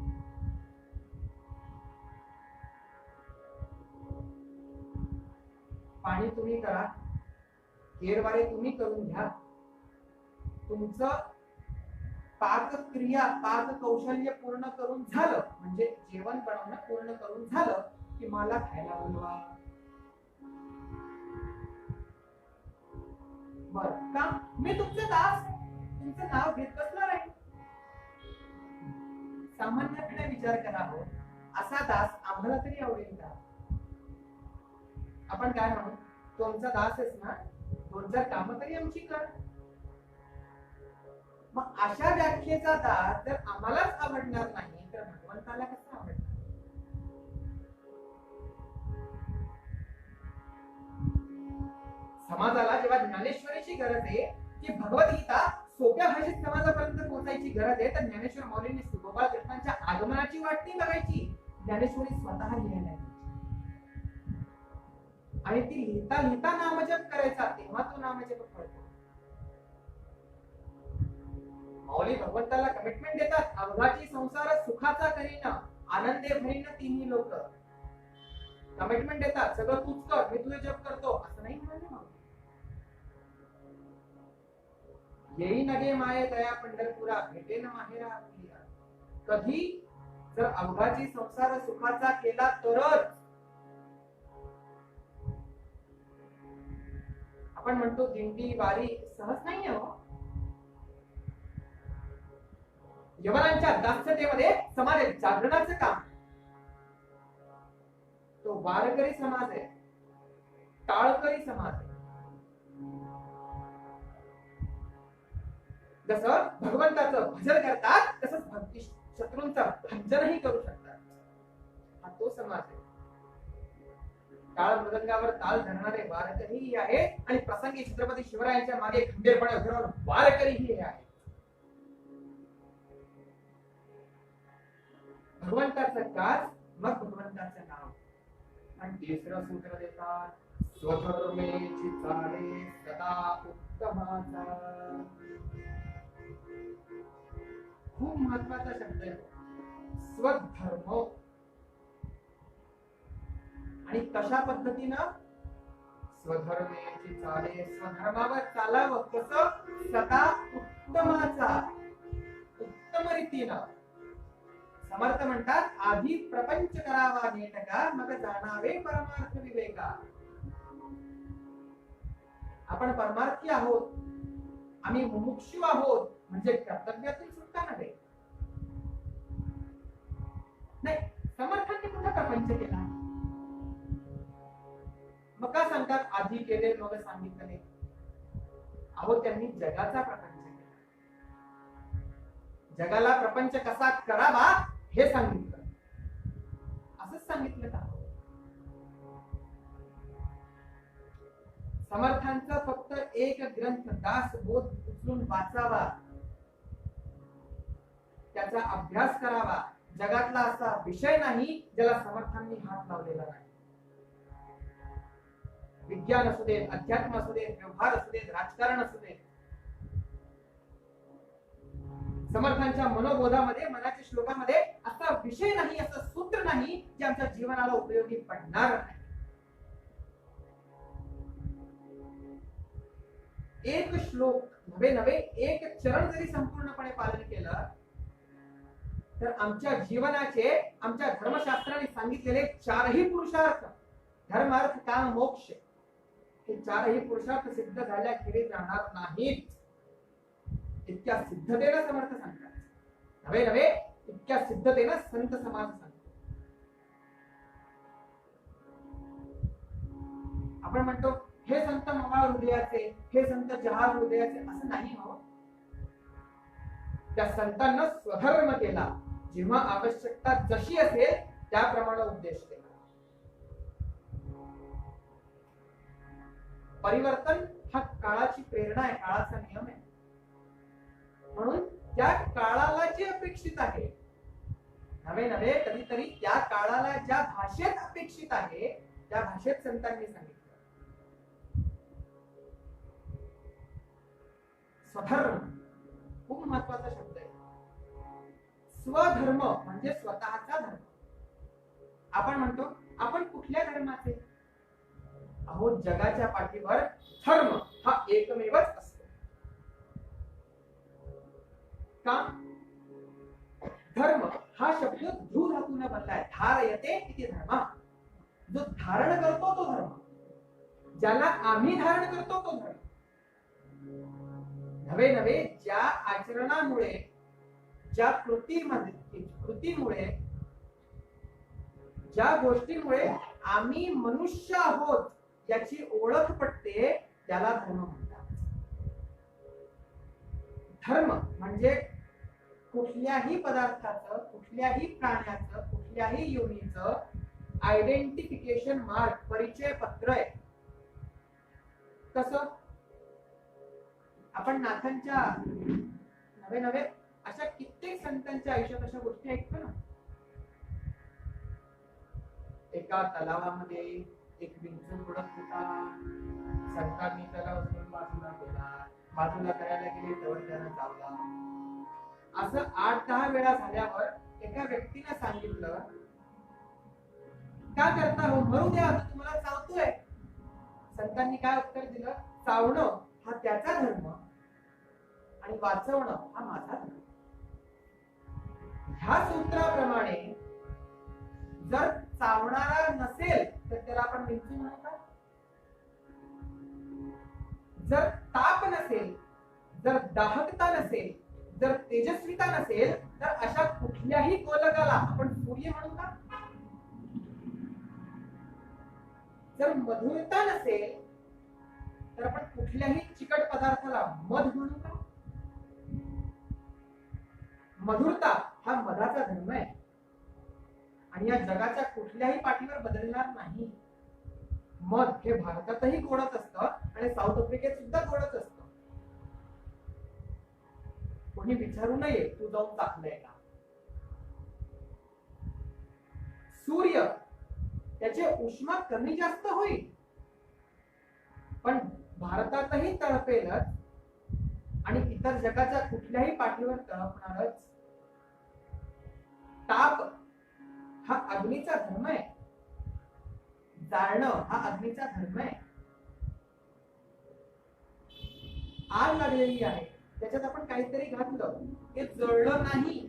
पाणी तुम्ही करा, केरवारे तुम्ही करून घ्या. तुमचं पाकक्रिया, पाक कौशल्य पूर्ण करून झालं, म्हणजे जेवण बनवणं पूर्ण करून झालं की मला खायला बोलवा. बर, का? मी तुमचं दास, तुमचं नाव घेत बसणार आहे. सामान्यपणे विचार करा हो, असा दास आम्हाला तरी आवडेल का? आपण काय म्हणू? तुमचा दास आहेस ना, 2-4 कामं तरी आमची कर. मग अशा व्याख्येचा दास जर आम्हालाच आवडणार नाही तर भगवंताला कसं आवडणार? समाजाला जेव्हा ज्ञानेश्वरीची गरज आहे, की भगवद्गीता सोप्या भाषेत समाजापर्यंत पोहोचायची गरज आहे, तर ज्ञानेश्वर माऊलींनी गोपाळ कृष्णांच्या आगमनाची वाट नाही बघायची, ज्ञानेश्वरी स्वतः लिहायला. आणि ती लिहिता लिहिता नामजप करायचा, तेव्हा तो नामजप कळतो. माऊली भगवंताला कमिटमेंट देतात, अवघाची संसार सुखाचा करीन, आनंदे भरीन तिन्ही लोक. कमिटमेंट देतात, सगळं तूच कर, मी तुझे जप करतो असं नाही म्हणाले माऊली. येई नगे माये दया पंढरपुरा, भेटेन माहेरा आपली. कधी जर अवघाची संसार सुखाचा केला तरच. आपण म्हणतो दिंडी वारी सहज नाही हो. यवनांच्या दास्यतेमध्ये समाज जागरणाचं काम. तो वारकरी समाज आहे, टाळकरी समाज आहे. जसं भगवंताचं भजन करतात तसंच भक्ती शत्रूंचं भंजनही करू शकतात. हा तो समाज आहे. टाळ मृदंगावर ताल धरणारे वारकरीही आहे आणि प्रसंगी छत्रपती शिवरायांच्या मागे खंबीरपणे उभे राहून वारकरीही आहे. भगवंताचं काज, मग भगवंताचं नाव. आणि तिसरं सूत्र देतात, स्वधर्मेची चाले सदा उत्तमाचा. खूप महत्वाचा शब्द आहे. स्वधर्म. आणि कशा पद्धतीनं? स्वधर्मेची चाले, स्वधर्मावर चालावं. कसं? सदा उत्तमाचा, उत्तम रीतीनं. समर्थ म्हणतात, आधी प्रपंच करावा नेटका, मग जाणावे परमार्थ विवेका. आपण परमार्थी आहोत, आम्ही मुमुक्षु आहोत, म्हणजे कर्तव्यातून सुटका नव्हे. नाही, समर्थांनी कुठे प्रपंच केला? मग का सांगतात आधी केले मग सांगितले? अहो, त्यांनी जगाचा प्रपंच केला. जगाला प्रपंच कसा करावा हे सांगितलं. असंच सांगितलं का? समर्थांचा फक्त एक ग्रंथ दासबोध उचलून वाचावा, त्याचा अभ्यास करावा. जगातला असा विषय नाही ज्याला समर्थांनी हात लावलेला नाही. विज्ञान असू देत, अध्यात्म असू देत, व्यवहार असू देत, राजकारण असू देत, समर्थांच्या मनोबोधामध्ये, मनाच्या श्लोकामध्ये असा विषय नाही, असं सूत्र नाही जे आमच्या जीवनाला उपयोगी पडणार नाही. एक श्लोक नव्हे नव्हे एक चरण जरी संपूर्णपणे पालन केलं तर आमच्या जीवनाचे, आमच्या धर्मशास्त्राने सांगितलेले चारही पुरुषार्थ, धर्म अर्थ काम मोक्ष, हे चारही पुरुषार्थ सिद्ध झाल्याखेरीज राहणार नाहीत. इतक्या सिद्धतेनं समर्थ सांगतात. नव्हे नव्हे इतक्या सिद्धतेनं संत समाज सांगतो. आपण म्हणतो हे संत मवाळ हृदयाचे, हे संत जहाल हृदयाचे, असं नाही हो. त्या संतांना स्वधर्म केला, जेव्हा आवश्यकता जशी असेल त्याप्रमाणे उपदेश केला. परिवर्तन हा काळाची प्रेरणा आहे, काळाचा नियम आहे. म्हणून त्या काळाला जे अपेक्षित आहे, नव्हे नव्हे कधीतरी त्या काळाला ज्या भाषेत अपेक्षित आहे त्या भाषेत संतांनी सांगितलं. स्वधर्म खूप महत्वाचा शब्द आहे. स्वधर्म म्हणजे स्वतःचा धर्म. आपण म्हणतो आपण कुठल्या धर्माचे? अहो, जगाच्या पाठीवर धर्म हा एकमेवच असतो. का? धर्म हा शब्द ध्रुव धातूने बनलाय. धारयते इति धर्म. जो धारण करतो तो धर्म, ज्याला आम्ही धारण करतो तो धर्म. नव्हे नव्हे ज्या आचरणामुळे, ज्या कृतीमुळे, ज्या गोष्टीमुळे आम्ही मनुष्य आहोत याची ओळख पटते त्याला धर्म म्हणतात. धर्म म्हणजे कुठल्याही पदार्थाचं, कुठल्याही प्राण्याचं, कुठल्याही योनीचं आयडेंटिफिकेशन मार्क, परिचय पत्र आहे. कसं? आपण नाथांच्या नव्हे नव्हे अशा कित्येक संतांच्या आयुष्यात अशा गोष्टी ऐकतो ना. एका तलावामध्ये एक विंचू बुडत होता. संतांनी त्याला उचलून बाजूला केला. बाजूला करायला गेले तेव्हा त्यानं चावला. असं 8-10 वेळा झाल्यावर एका व्यक्तीने सांगितलं, का करता हो, मरू द्या, तुम्हाला चावतोय. संतांनी काय उत्तर दिलं? चावणं हा त्याचा धर्म आणि वाचवणं हा माझा धर्म. ह्या सूत्राप्रमाणे जर चावणारा नसेल तर त्याला आपण विंचू म्हणू का? जर ताप नसेल, जर दाहकता नसेल, जर तेजस्विता नसेल तर अशा कुठल्याही गोलकाला आपण सूर्य म्हणू का? जर मधुरता नसेल तर आपण कुठल्याही चिकट पदार्थाला मध म्हणू का? मधुरता हा मधाचा धर्म आहे आणि या जगाच्या कुठल्याही पाठीवर बदलणार नाही. मध हे भारतातही गोडच असतं आणि साऊथ आफ्रिकेत सुद्धा गोडच असतं. कोणी विचारू नये तू जाऊन टाकलंय का. सूर्य त्याचे उष्मा कमी जास्त होईल पण भारतातही तळपेलच आणि इतर जगाच्या कुठल्याही पाठीवर तळपणारच. ताप हा अग्नीचा धर्म आहे, जाळणं हा अग्नीचा धर्म आहे. आग लागलेली आहे, त्याच्यात आपण काहीतरी घातलं, ते जळलं नाही,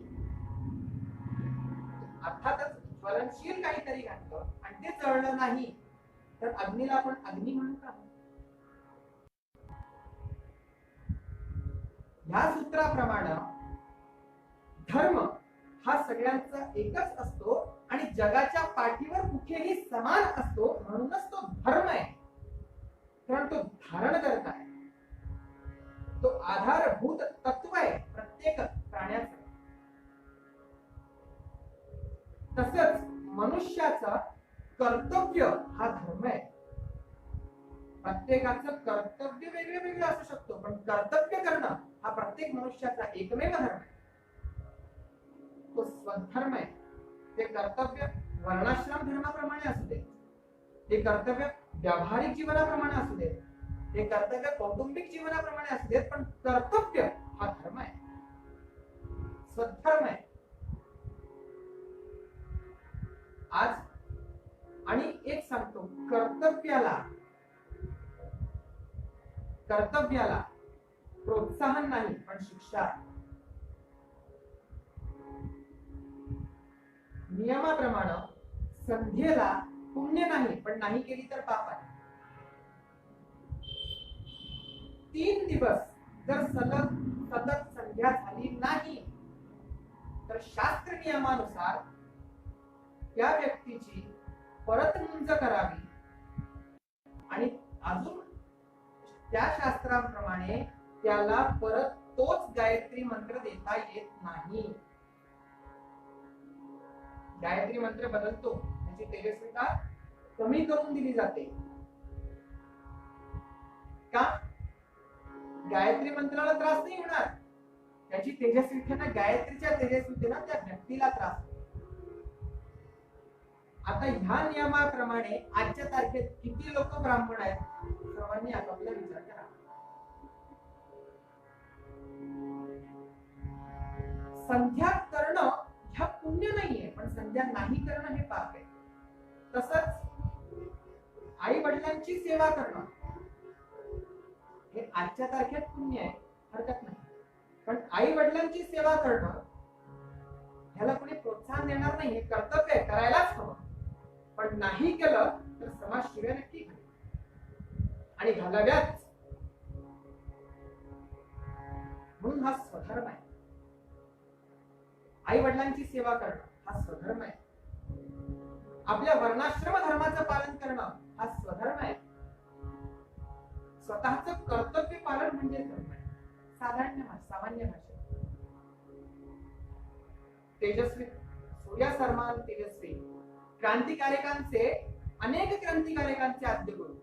अर्थातच ज्वलनशील काहीतरी घातलं आणि ते जळलं नाही, तर अग्नीला आपण अग्नी म्हणत आहोत. ह्या सूत्राप्रमाणे धर्म हा सगळ्यांचा एकच असतो आणि जगाच्या पाठीवर कुठेही समान असतो, म्हणूनच तो धर्म आहे. कारण तो धारण करत आहे, तो आधारभूत तत्व आहे प्रत्येक प्राण्याचं. तसंच मनुष्याचा कर्तव्य हा धर्म आहे. प्रत्येकाचं कर्तव्य वेगळं वेगळं असू शकतो, पण कर्तव्य करणं हा प्रत्येक मनुष्याचा एकमेव धर्म आहे. तो स्वधर्म आहे. ते कर्तव्य वर्णाश्रम धर्माप्रमाणे असू दे, ते कर्तव्य व्यावहारिक जीवनाप्रमाणे असू दे, ते कर्तव्य कौटुंबिक जीवनाप्रमाणे असू देत, पण कर्तव्य हा धर्म आहे, स्वधर्म आहे. आज आणि एक सांगतो, कर्तव्याला प्रोत्साहन नाही पण शिक्षा. नियमाप्रमाणे संध्येला पुण्य नाही पण नाही केली तर पाप आहे. 3 दिवस जर सतत संध्या झाली नाही तर शास्त्र नियमानुसार त्या व्यक्तीची परत मुंज करावी आणि अजून त्या शास्त्राप्रमाणे त्याला परत तोच गायत्री मंत्र देता येत नाही. गायत्री मंत्र बदलतो, त्याची तेजस्विता कमी करून दिली जाते. का? गायत्री मंत्राला त्रास नाही होणार, त्याची तेजस्वितेनं, गायत्रीच्या तेजस्वितेनं त्या व्यक्तीला त्रास होतो. आता ह्या नियमाप्रमाणे आजच्या तारखेत किती लोक ब्राह्मण आहेत, सर्वांनी आपापला विचार करा. संध्या करणं ह्या पुण्य नाहीये, पण संध्या नाही करणं हे पाप आहे. तसंच आई वडिलांची सेवा करणं हे आजच्या तारखेत पुण्य आहे, हरकत नाही. पण आई वडिलांची सेवा करणं ह्याला कोणी प्रोत्साहन देणार नाही, हे कर्तव्य आहे, करायलाच हवं. पण नाही केलं तर समाज शिव्या नक्की घालेल आणि घालाव्याच. म्हणून हा स्वधर्म आहे. आई वडिलांची सेवा करणं हा स्वधर्म आहे. आपल्या वर्णाश्रम धर्माचं पालन करणं हा स्वधर्म आहे. स्वतःचं कर्तव्य पालन म्हणजे धर्म आहे. सामान्य भाषेत तेजस्वी, सूर्यासमान तेजस्वी क्रांतिकारकांचे, अनेक क्रांतिकारकांचे आद्यगुरु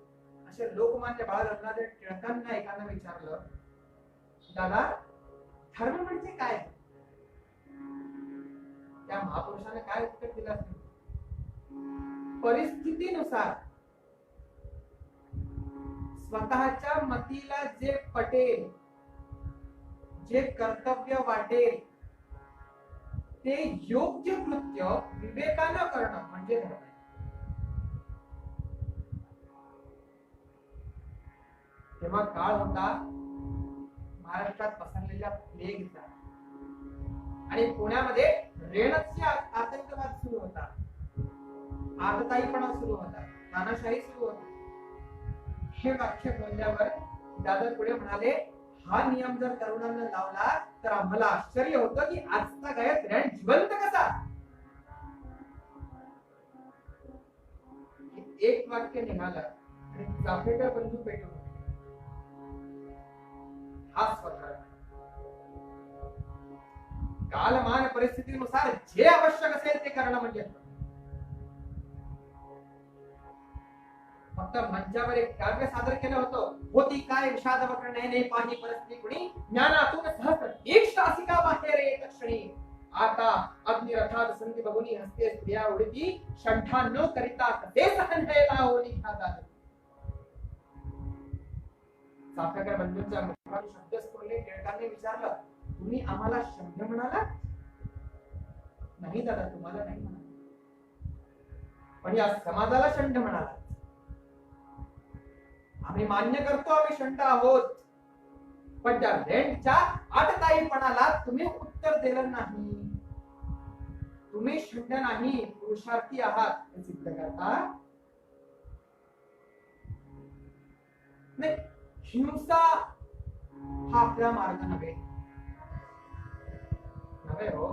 असे लोकमान्य बाळ गंगाधर टिळकांना एकानं विचारलं, दादा धर्म म्हणजे काय? त्या महापुरुषाने काय उत्तर दिलं असेल? परिस्थितीनुसार स्वतःच्या मतीला जे पटेल, जे कर्तव्य वाटेल ते योग्य कृत्य विवेकानं करणं म्हणजे धर्म आहे. तेव्हा काळ होता महाराष्ट्रात पसरलेल्या प्लेगचा आणि पुण्यामध्ये रेणचे आतंकवाद सुरू होता, आगताईपणा सुरू होता, तानाशाही सुरू होती. हे वाक्य बोलल्यावर दादा पुढे म्हणाले, हा नियम जर तरुणांना लावला तर आम्हाला आश्चर्य होतं की आजचा गायक रॅन जिवंत कसा. एक वाक्य निघालं आणि चाफेकर बंधू पेटून हा स्वतः कालमान परिस्थितीनुसार जे आवश्यक असेल ते करणं म्हणजे फक्त मंचावर एक काव्य सादर केलं होतं, होती काय विषाद वक्र नयने पाही परस्त्री कुणी ज्ञानातून सहस्र एक शासिका बाहेर येत क्षणी आता अग्निरथात संधी बघुनी हस्ते स्त्रिया उडती शंठा न करिता कसे सहन व्हायला होती खातात. चाफेकर बंधूंच्या मुखातून शब्द स्फुरले. टिळकांनी विचारलं, तुम्ही आम्हाला शब्द म्हणाला? नाही दादा, तुम्हाला नाही म्हणाला, पण या समाजाला शंड म्हणाला. आम्ही मान्य करतो आम्ही शंड आहोत, पण त्या रेंटच्या आटताईपणाला तुम्ही उत्तर दिलं नाही. तुम्ही शंड नाही, पुरुषार्थी आहात हे सिद्ध करता. नाही, हिंसा हा आपला मार्ग नव्हे हो.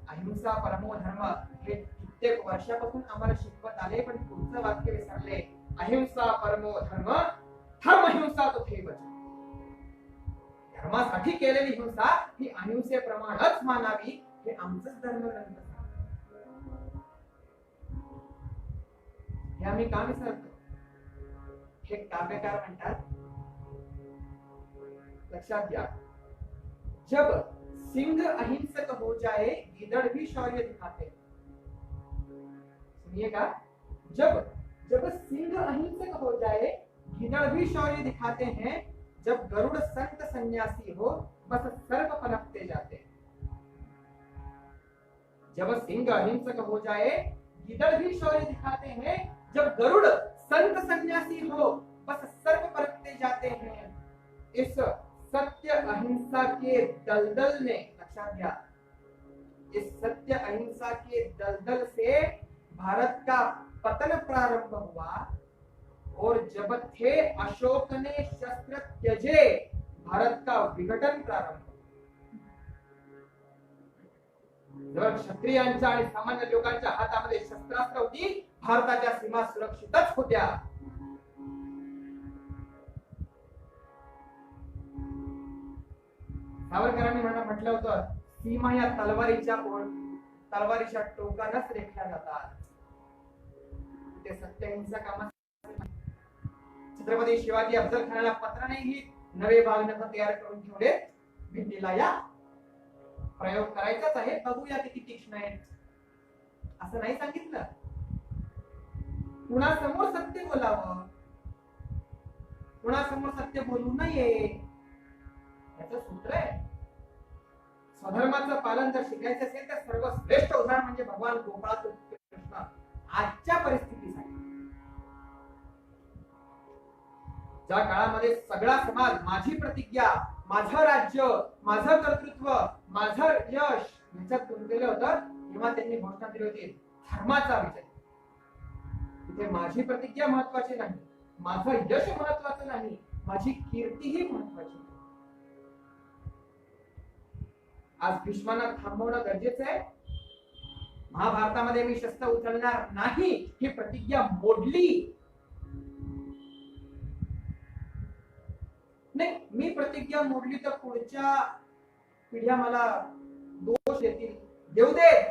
अहिंसा परमो धर्म हे कित्येक वर्षापासून आम्हाला शिकवत आले, पण पुढचं वाक्य विसरले. अहिंसा परमो धर्म, धर्म हिंसा तो थे बच. धर्मासाठी केलेली हिंसा ही अहिंसेप्रमाणेच मानावी हे आमचंच धर्मग्रंथ. हे आम्ही का विसरतो? हे काव्यकार म्हणतात, लक्षात घ्या, जब सिंह अहिंसक हो जाए गीदड़ भी शौर्य दिखाते. सुनिएगा, जब जब सिंह अहिंसक हो जाए गीदड़ भी शौर्य दिखाते हैं. जब गरुड़ संत सन्यासी हो बस सर्प पनपते जाते. जब सिंह अहिंसक हो जाए गीदड़ भी शौर्य दिखाते हैं. जब गरुड़ संत सन्यासी हो बस सर्प पनपते जाते हैं. इस सत्य अहिंसा के दलदल ने, लक्षात घ्या, इस सत्य अहिंसा के दलदल से भारत का पतन प्रारंभ हुआ. और जब थे अशोक ने शस्त्र त्यजे भारत का विघटन प्रारंभ. जर क्षत्रियांच्या आणि सामान्य लोकांच्या हातामध्ये शस्त्रास्त्र होती, भारताच्या सीमा सुरक्षितच होत्या. सावरकरांनी म्हटलं होतं, सीमा या तलवारीच्या टोकानच रेखल्या जातात. ते सत्यहिंसा कामात. छत्रपती शिवाजी अफजल खानाला पत्रानेही नवे भागनख तयार करून ठेवले. भिंतीला या प्रयोग करायचाच आहे, बघूया किती तीक्ष्ण आहे. असं नाही सांगितलं. कुणासमोर सत्य बोलावं, कुणासमोर सत्य बोलू नये, याचं सूत्र आहे. स्वधर्माचं पालन जर शिकायचं असेल तर सर्वश्रेष्ठ उदाहरण म्हणजे भगवान गोपाळ कृष्ण आजच्या परिस्थितीसाठी. ज्या काळामध्ये सगळा समाज माझी प्रतिज्ञा, माझं राज्य, माझं कर्तृत्व, माझं यश याच्यात गुंतलेलं होतं, तेव्हा त्यांनी घोषणा दिली होती धर्माचा विजय. तिथे माझी प्रतिज्ञा महत्वाची नाही, माझं यश महत्वाचं नाही, माझी कीर्तीही महत्वाची नाही. आज भीष्मांना थांबवणं गरजेचं आहे. महाभारतामध्ये मी शस्त्र उचलणार नाही ही प्रतिज्ञा मोडली. नाही, मी प्रतिज्ञा मोडली तर पुढच्या पिढ्या मला दोष देतील, देऊ देत,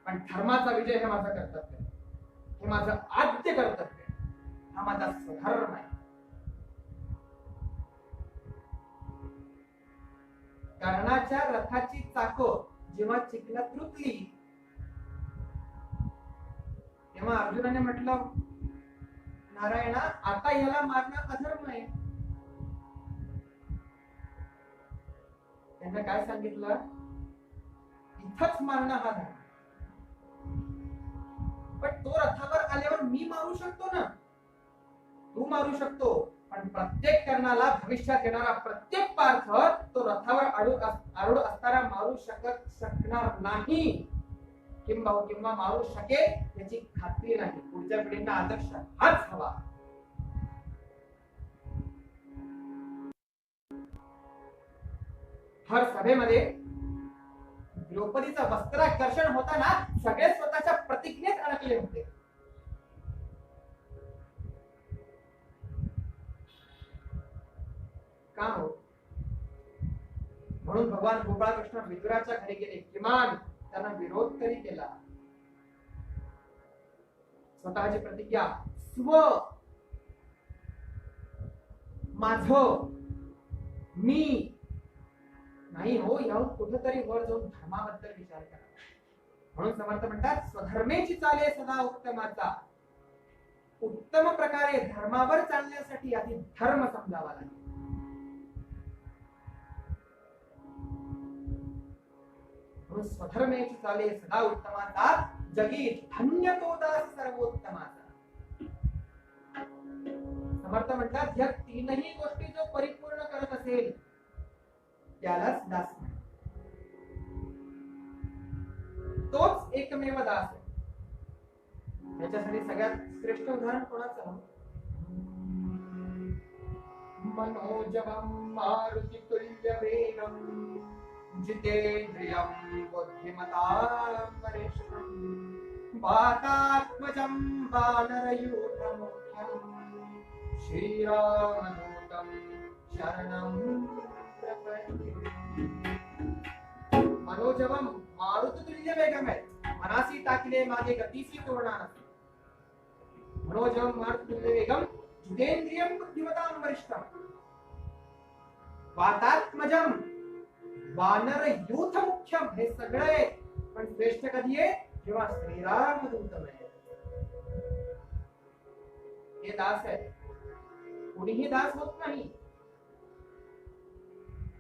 पण धर्माचा विजय हे माझं कर्तव्य, हे माझं आद्य कर्तव्य, हा माझा स्वधर्म आहे. कर्णाच्या रथाची चाकं जेव्हा चिखलात रुतली तेव्हा अर्जुनाने म्हटलं, नारायणा आता याला मारणं अधर्म आहे. त्यांना काय सांगितलं, इथंच मारणं हा धर्म. पण तो रथावर आल्यावर मी मारू शकतो ना, तू मारू शकतो, पण प्रत्येक कर्णाला भविष्यात येणारा प्रत्येक पार्थ तो रथावर आरूढ असताना मारू शकणार नाही, किंवा मारू शकेल याची खात्री नाही. पुढच्या पिढींना आदर्श हाच हवा. हर सभेमध्ये द्रौपदीचं वस्त्राकर्षण होताना सगळे स्वतःच्या प्रतिज्ञेत अडकले होते. का हो? म्हणून भगवान गोपाळकृष्ण विदुराच्या घरी गेले, किमान त्यांना विरोध तरी केला. स्वतःची प्रतिज्ञा, स्व, माझं, मी नाही हो, याहून कुठेतरी वर जाऊन धर्माबद्दल विचार करा. म्हणून समर्थ म्हणतात, स्वधर्मेची चाले सदा उत्तमाचा. उत्तम प्रकारे धर्मावर चालण्यासाठी आधी धर्म समजावा लागेल. स्वधर्मेची चाले सदा उत्तमाचा, जगी धन्य तो दास सर्वोत्तमाचा. समर्थ म्हणतात, या तीनही गोष्टी जो परिपूर्ण करत असेल त्यालाच दास म्हणतात. तोच एकमेव दास आहे. त्याच्यासाठी सगळ्यात श्रेष्ठ उदाहरण कोणाचं? मनोजवं मारुतितुल्य वेगं जितेन्द्रियं बुद्धिमतां वरिष्ठं वातात्मजं वानरयूथमुख्यं श्रीरामदूतं शरणं प्रपद्ये. मनोजवं मारुतितुल्य वेगम आहे. मनासी टाकले मागे गतीसी तोडणार नाही. मनोजवं मारुतितुल्य वेगम जितेन्द्रियं बुद्धिमतां वरिष्ठं वातात्मजं वानर यूथ मुख्यम. हे सगळे पण श्रेष्ठ कधी आहे? जेव्हा श्रीराम दूत आहे. हे दास आहे. कुणीही दास होत नाही.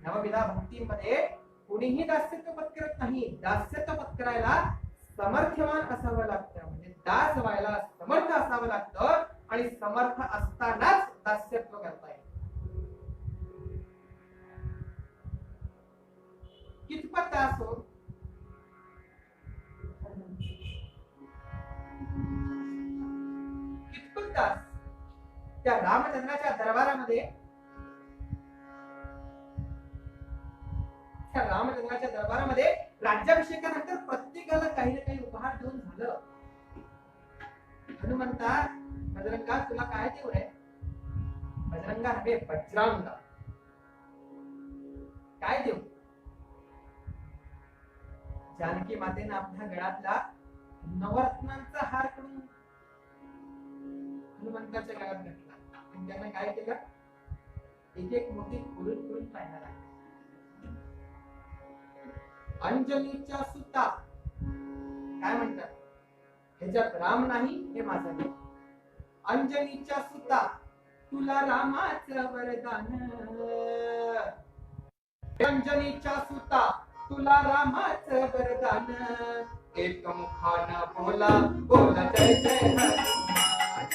नवविधा भक्तीमध्ये कुणीही दास्यत्व पत्करत नाही. दास्यत्व पत्करायला समर्थवान असावं लागतं. म्हणजे दास व्हायला समर्थ असावं लागतं आणि समर्थ असतानाच दास्यत्व करता येईल. कितपत दास हो? कितपत दास? त्या रामचंद्राच्या दरबारामध्ये राज्याभिषेकानंतर प्रत्येकाला काही ना काही उपहार देऊन झालं. हनुमंता, बजरंगा तुला काय देऊ रे? बजरंगा नव्हे, वज्रांगा. काय देऊ? जानकी मातेने आपल्या गळ्यातला नवरत्नांचा हार करून हनुमंताच्या गळ्यात घातला आणि त्याने काय केलं? एक एक मोठी खोलून खोलून पाहायला लागली. अंजनीच्या सुता काय म्हणतात? ह्याच्यात राम नाही, हे माझं नाही. अंजनीच्या सुता तुला रामाचं वरदान. अंजनीच्या सुता तुला रामाचं वरदान. एक मुखानं बोला बोला जय जय हनुमान.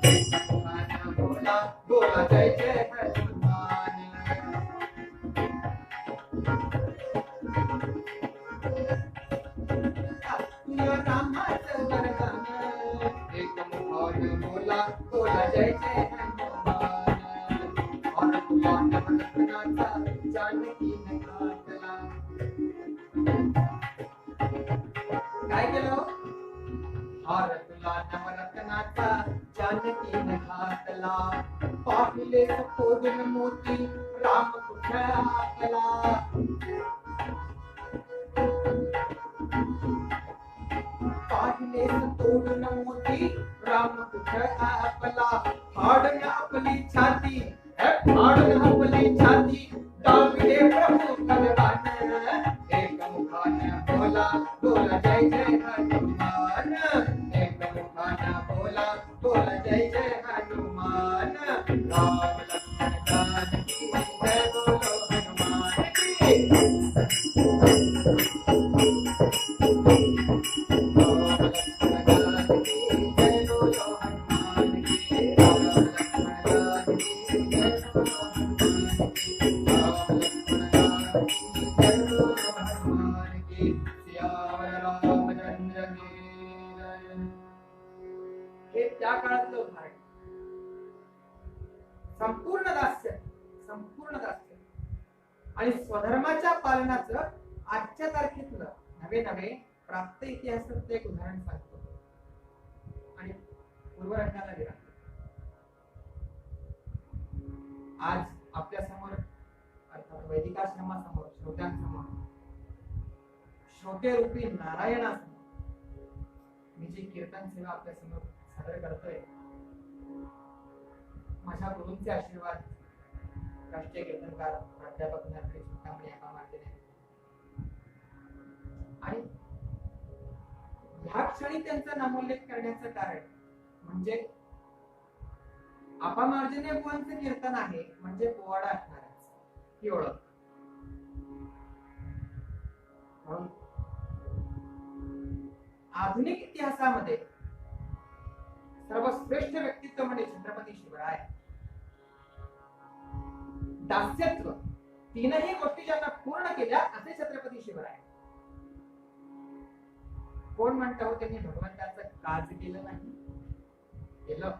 एक मुखानं बोला बोला जय जय हनुमान. तुला रामाचं वरदान. एक मुखानं बोला बोला जय जय हनुमान. और तुला नवरत्नाचा जानकीने घातला. काय केलं? हार तुला नवरत्नाचा जानकीने घातला. पाहिले सपोदून मोती राम कुठे आपला. पाहिले सपोदून मोती राम कुठे आपला. फाडन आपली छाती, फाडन आपली छाती, डाविले प्रभू कलवान. एक मुखाने बोला बोला जय जय हनुमान. एक मुखाने बोला बोला जय जय हनुमान. राम लक्ष्मण जानकी जय बोलो हनुमान की. राम लक्ष्मण जानकी जय बोलो हनुमान की. राम लक्ष्मण जानकी जय बोलो हनुमान की. राम लक्ष्मण जानकी जय बोलो हनुमान की. सियावर रामचंद्र की जय. हे त्या काळातलं उदाहरण. संपूर्ण दास्य, संपूर्ण दास्य आणि स्वधर्माच्या पालनाचं आजच्या तारखेतलं नवे नवे प्राप्त इतिहासातलं एक उदाहरण सांगतो आणि पूर्वरंगाला विराम. आज आपल्या समोर अर्थात वैदिकाश्रमासमोर, श्रोत्यांसमोर, श्रोते रूपी नारायणासमोर मी जी कीर्तन सेवा आपल्या समोर सादर करतोय, माझ्या गुरूंचे आशीर्वाद राष्ट्रीय कीर्तनकार प्राध्यापक नरहरी चिंतामणी यांना मानलेले आहेत. आणि ह्या क्षणी त्यांचा नामोल्लेख करण्याचं कारण म्हणजे आपामार्जने बुवांचं कीर्तन आहे म्हणजे पोवाडा असणारच ही ओळख. म्हणून आधुनिक इतिहासामध्ये सर्वश्रेष्ठ व्यक्तित्व म्हणजे छत्रपती शिवराय. दास्यत्व, तीनही गोष्टी ज्यांना पूर्ण केल्या असे छत्रपती शिवराय. कोण म्हणत हो त्यांनी भगवंताचं काज केलं नाही? केलं.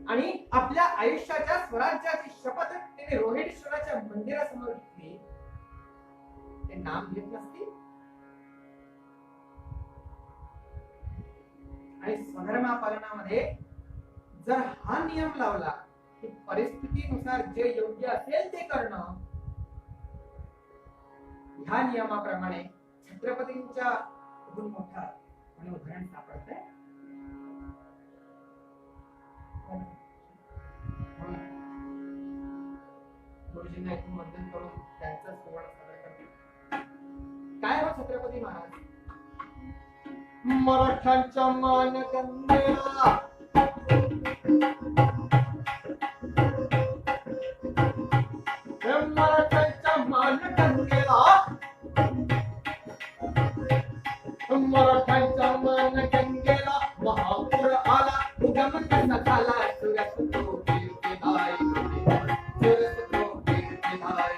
आणि आपल्या आयुष्याच्या स्वराज्याची शपथ त्यांनी रोहिडेश्वराच्या मंदिरासमोर घेतली. ते नाम घेत नसतील? आणि स्वधर्मापालनामध्ये जर हा नियम लावला की परिस्थितीनुसार जे योग्य असेल ते करणं, ह्या नियमाप्रमाणे छत्रपतींच्या मोठा आणि उदाहरण सापडतंय. गुरुजींना इथून वंदन करून त्यांचा सोहळा सादर करते. काय हो छत्रपती महाराज, मराठ्यांच्या मानगंगेला मराठ्यांच्या मानगंगेला मराठ्यांच्या मानगंगेला महापूर आला. उगम कसा झाला सुरत तो कीर्तिदाय सुरत तो कीर्तिदाय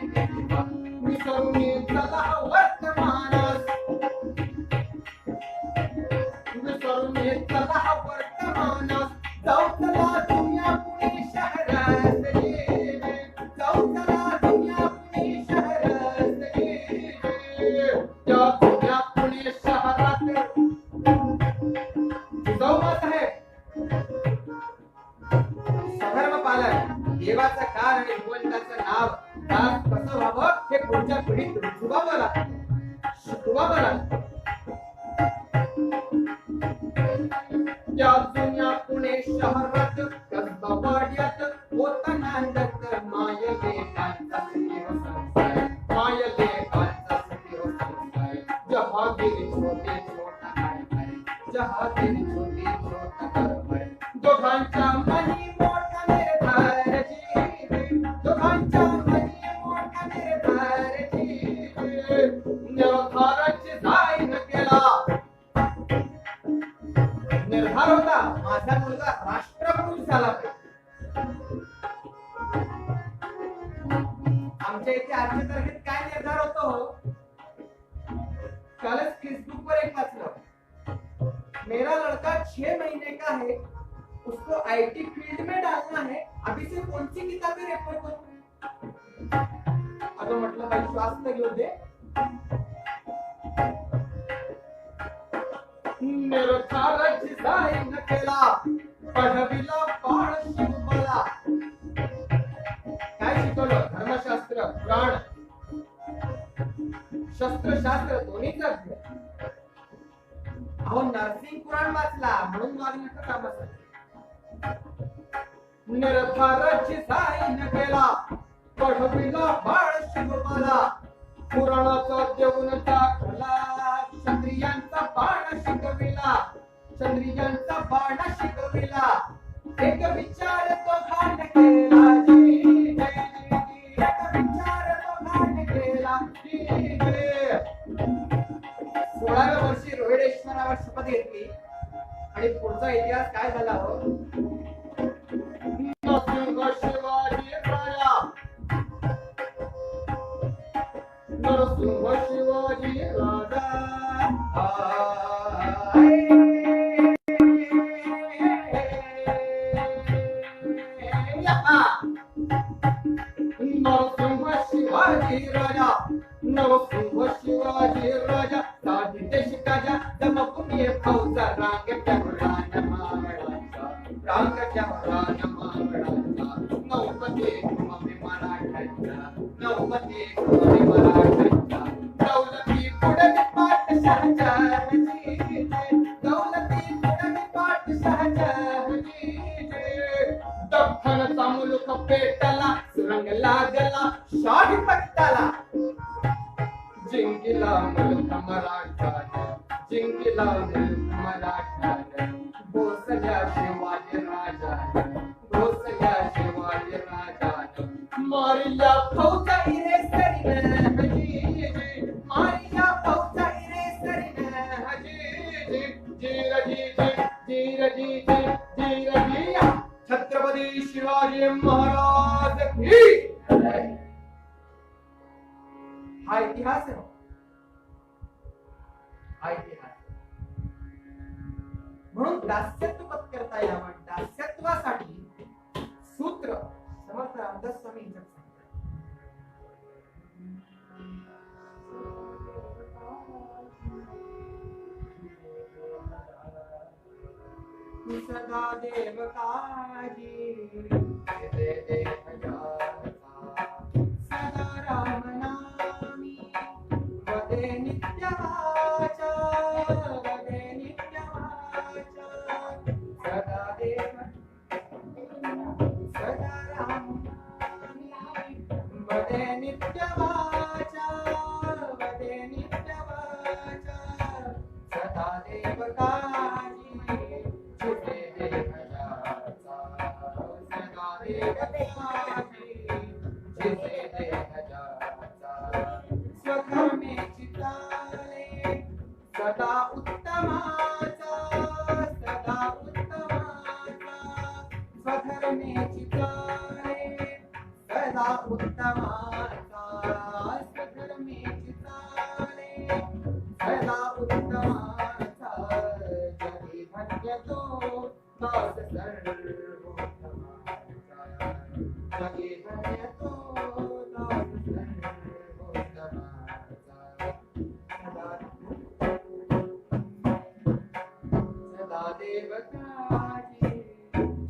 विसरून चला वर्तमानास विसरून चला वर्तमानास जाऊ चला दुनिया पुणे शहरात जाऊ चला दुनिया पुणे शहरात त्या दुनिया पुणे शहरात जाऊ साहेब. सधर्म पालन, देवाचं काळ आणि भगवंताचं नाव कसं व्हावं हे पुढच्या पिढीत रुजवावं लागतं, शिकवावं लागतं. त्या जुन्या पुणे शहरात कसबावाड्यात होताना दत्त मायलेकांचा स्नेह संसार मायलेकांचा स्नेह संसार जहागीर छोटे छोटा काय जहागीर छोटे छोटा काय दोघांच्या मनी मोठा निर्धारची दोघांच्या मनी मोठा निर्धारची निर्धाराची जाईन केला. निर्धार होता माझा मुलगा राष्ट्रपुरुष झाला पाहिजे. आमच्या इथे आजच्या तारखेत काय निर्धार होतो हो? कालच फेसबुक पर एक वाचलं, मेरा लड़का 6 महीने का है, उसको आईटी फील्ड में डालना है, अभी से कौन सी किताबें रेफर करूं? अगं म्हटलं भाई श्वास तर घेऊ दे. निर्धाराची जाईन केला पढविला बाळ शिवबाला. काय शिकवलं? धर्मशास्त्र, पुराण, शस्त्रशास्त्र दोन्हीचा अभ्यास. अहो नरसिंग पुराण वाचला म्हणून वागण्याचं काम असतं. निर्धाराची जाईन केला पढविला बाळ शिवबाला. पुराणाचा देऊन दाखला क्षत्रियांचा बाण शिकविला क्षत्रियांचा बाण शिकविला. एक विचार तो घाण केला जी जय जी, एक विचार तो घाण केला जी जय. 16व्या वर्षी रोहिडेश्वरावर शपथ घेतली आणि पुढचा इतिहास काय झाला हो? नरसिंह शिवाजी राया नरसिंह शिवाजी राजा नरसिंह शिवाजी राजा नरसिंह शिवाजी राजा साधी देशिकाच्या दमपुनी फौजा रांगच्या वरान मावळाचा रांगच्या वरान मावळाचा. नौपती मम्मी मराठाचा नौपती मम्मी मराठाचा. दौलती पुढे पाठ शहाजाची दौलती पुढे पाठ शहाजाची. दख्खनचा मुलूक पेटला सुरंग लागला शाही पट्टाला. जिंकिला मुलूक मराठाने जिंकिला मुलूक मराठाने. भोसल्या शिवाजी राजाने भोसल्या शिवाजी राजाने. मारिया फौजा इरे सरीने मारिया फौजा इरे सरी छत्रपती शिवाजी महाराज की हा इतिहास आहे. हा इतिहास म्हणून दास्यत्व पत्करता यावं. दास्यत्वासाठी सूत्र समर्थ रामदास स्वामी यांच्यात सदा देवकाजी सदा राम नामी वदे नित्य वाचा वदे नित्य वाचा सदा देव सदा राम नामी वदे नित्य वाचा वदे नित्य वाचा सदा देवकाजी स्वधर्मे चिताले सदा उत्तमाचा सदा उत्तमाचा स्वधर्मे चिताले सदा उत्तमाचा स्वधर्मे चिताले सदा उत्तमाचा जगी धन्य तो दास सर्वोत्तमाचा जगी धन्य तो दास सर्वोत्तमाचा सदा देवकाजी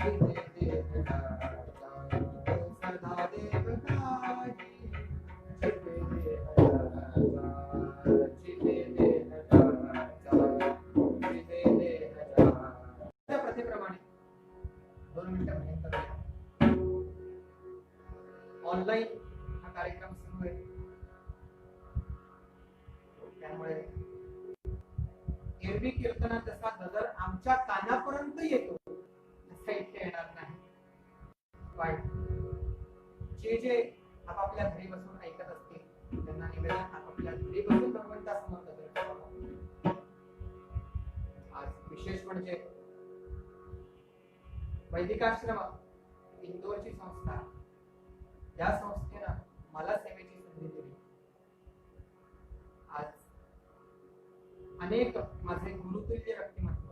जिथे देवकाचा सदा देवकाजी जिथे देवकाचा जिथे देवकाचा जिथे देवकाचा. त्या प्रथेप्रमाणे 2 मिनिटं पर्यंत ऑनलाईन हा कार्यक्रम सुरू आहे. त्यामुळे एरवी कीर्तना जसा गजर आमच्या कानापर्यंत येतो तसा इथे येणार नाही. पण जे आपापल्या घरी बसून ऐकत असतील त्यांना निवेदन आपापल्या घरी बसून भगवंतासमोर गजर करावा. आज विशेष म्हणजे वैदिकाश्रम इंदोरची संस्था, या संस्थेनं मला सेवेची संधी दिली. आज अनेक माझे गुरुतुल्य व्यक्तिमत्व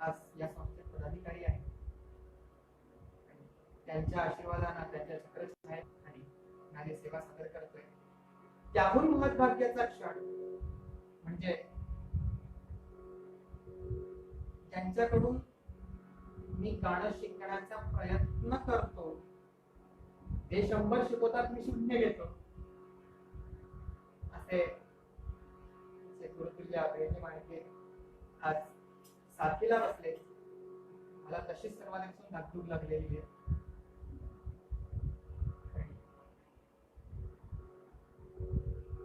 आज या संस्थेत पदाधिकारी आहेत. त्यांच्या आशीर्वादानं त्यांच्या चक्रछायेखाली माझी सेवा सादर करतोय. त्याहून महत्भाग्याचा क्षण म्हणजे त्यांच्याकडून मी गाणं शिकण्याचा प्रयत्न करतो. ते 100 शिकवतात, मी 0 घेतो. असे गुरुतुल्य अभयजी माणके आज साथीला बसले. मला तशीच सर्वांपासून धाकधूक लागलेली आहे.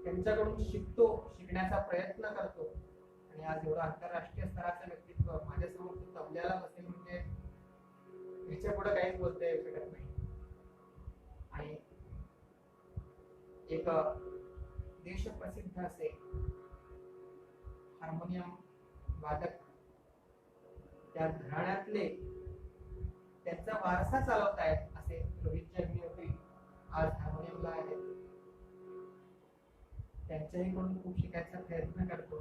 त्यांच्याकडून शिकतो, शिकण्याचा प्रयत्न करतो आणि आज एवढं आंतरराष्ट्रीय स्तराचं व्यक्तित्व माझ्यासमोर तबल्याला बसेल म्हणजे याच्या पुढे काहीच बोलता येऊ शकत नाही. आणि एक देशप्रसिद्ध असे हार्मोनियम वादक त्या घराण्यातले त्यांचा वारसा चालवत आहेत असे रोहित जगनियोती आज हार्मोनियमला आहेत. त्यांच्याहीकडून खूप शिकायचा प्रयत्न करतो.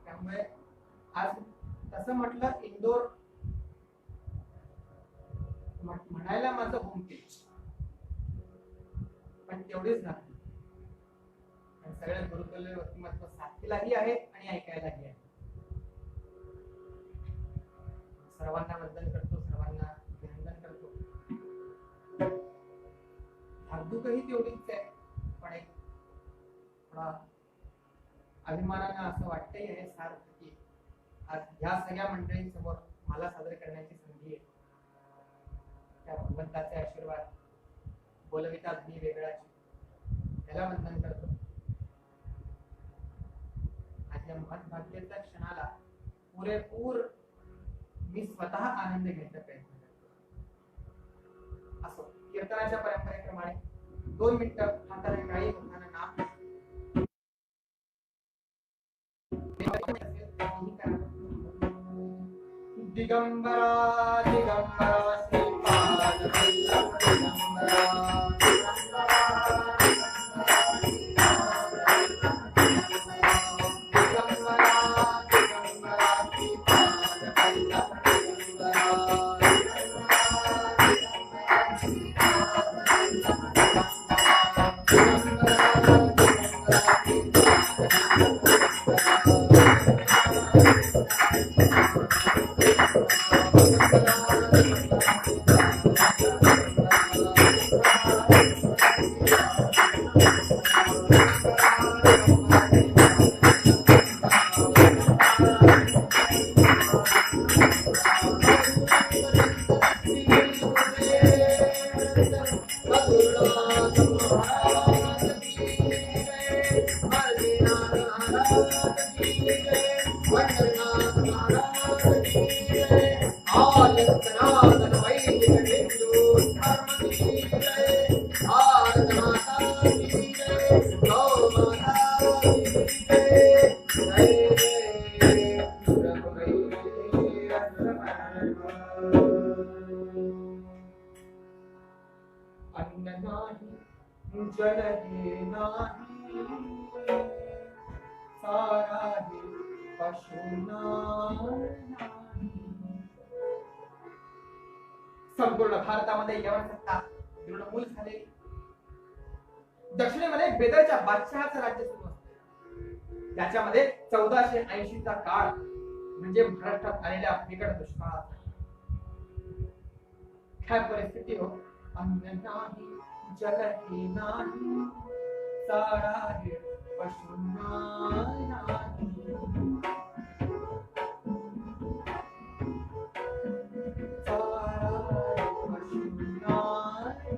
त्यामुळे आज तसं म्हटलं इंदोर म्हणायला माझं होम पेज, पण तेवढीच नाही. सगळे गुरुकुल व्यक्तिमत्व साथीलाही आहेत आणि ऐकायलाही आहेत. सर्वांना वंदन करतो, सर्वांना अभिनंदन करतो. धाकधूकही तेवढीच आहे, पण एक थोडा अभिमानानं असं वाटतंय हे सार्थ की आज ह्या सगळ्या मंडळींसमोर मला सादर करण्याची संधी आहे. त्या भगवंताचे आशीर्वाद बोलविता ध्वनी वेगळाची, त्याला वंदन करतो. आज या महत्भाग्याच्या क्षणाला पुरेपूर मी स्वतः आनंद घ्यायचा प्रयत्न करतो. असो, कीर्तनाच्या परंपरेप्रमाणे 2 मिनिटं हाताने टाळी होताना नाम दिगंबरा दिगंबरा श्रीपाद अन्न नाही जल हे नाही सारा हे पशुना नाही. संपूर्ण भारतामध्ये यवन सत्ता तृणमूल झाले. दक्षिणेमध्ये बेदरच्या बादशहाचं राज्य सुरू असते. त्याच्यामध्ये 1480 चा काळ म्हणजे महाराष्ट्रात आलेल्या बिकट दुष्काळाचा. काय परिस्थिती हो. अन्न नाही जल हे नाही सारा हे पशुना नाही. सारा हे पशुना नाही.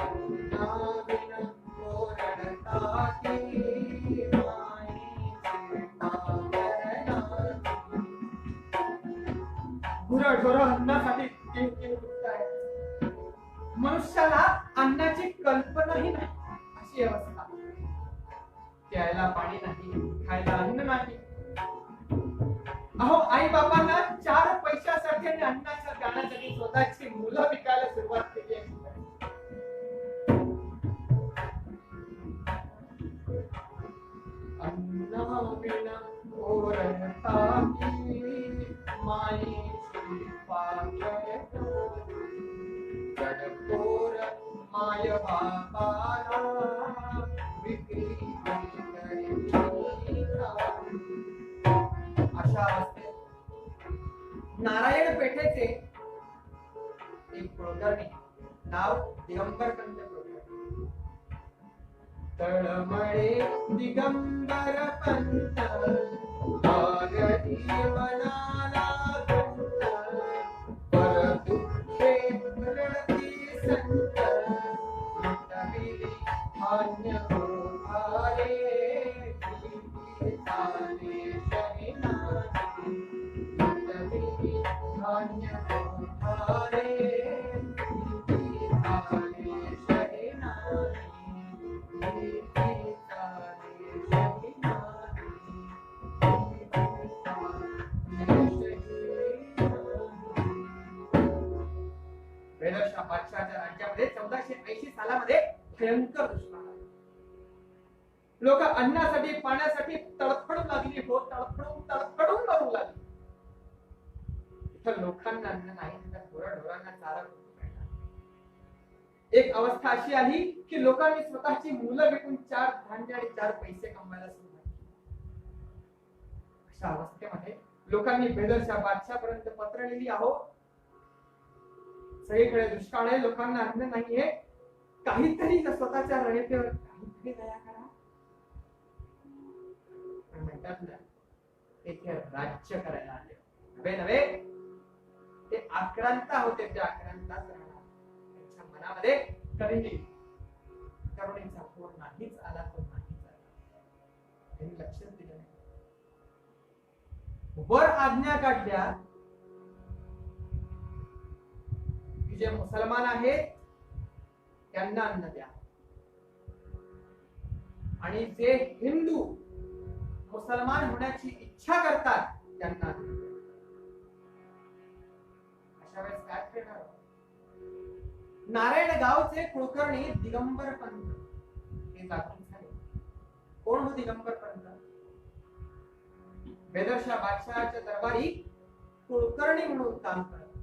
अन्नाविना ओरडताती माईचे पाकर नाही. गुरढोरं अन्नासाठी किणकिण करतायत. मनुष्याला अन्नाची कल्पनाही नाही अशी अवस्था. प्यायला पाणी नाही, खायला अन्न नाही. अहो आई बाबांना 4 पैशासाठी आणि अन्नाच्या दाण्यासाठी स्वतःची मुलं विकायला सुरुवात केली आहे. अन्नाविना ओरडताती माईची पाकर जडकोर माय बापाला विक्री करी. अशा अवस्थेत नारायण पेठेचे एक कुलकर्णी नाव दिगंबर पंत कुलकर्णी. तळमळे दिगंबर पंत आगरी वनाला पंत परदुःखे रडती संत लुटविली धान्य भारे धाने शहिनाने लुटविली धान्य भारे धाने शहिनाने बेदरशाह बादशहाच्या राज्यामध्ये 1480 सालामध्ये भयंकर दुष्काळ आला. लोक अन्नासाठी पाण्यासाठी तडफडू लागली हो. तडफडून मरू लागली. इथं लोकांना अन्न नाही तर गुरढोरांना चारा कुठून मिळणार. एक अवस्था अशी आली की लोकांनी स्वतःची मुलं विकून 4 धान्य आणि 4 पैसे कमवायला सुरुवात केली. अशा अवस्थेमध्ये लोकांनी बेदरशाह बादशाहापर्यंत पत्र लिहिली. आहो सगळीकडे दुष्काळ आहे, लोकांना अन्न नाहीये, काहीतरी स्वतःच्या रयतेवर काहीतरी दया करा. म्हणतात ना तेथे राज्य करायला आले नव्हे. ते आक्रांता होते. त्या आक्रांतात राहणार. त्यांच्या मनामध्ये करुणेचा पूर नाहीच आला. तो नाहीच आला. त्यांनी लक्षच दिलं नाही. वर आज्ञा काढल्या की जे मुसलमान आहेत त्यांना अन्न द्या आणि जे हिंदू मुसलमान होण्याची इच्छा करतात त्यांना अन्न द्या. अशा वेळेस काय करणार. नारायण गावचे कुलकर्णी दिगंबर पंत हे जागृत झाले. कोण हो दिगंबर पंत? बेदरशाह बादशहाच्या दरबारी कुलकर्णी म्हणून काम करत.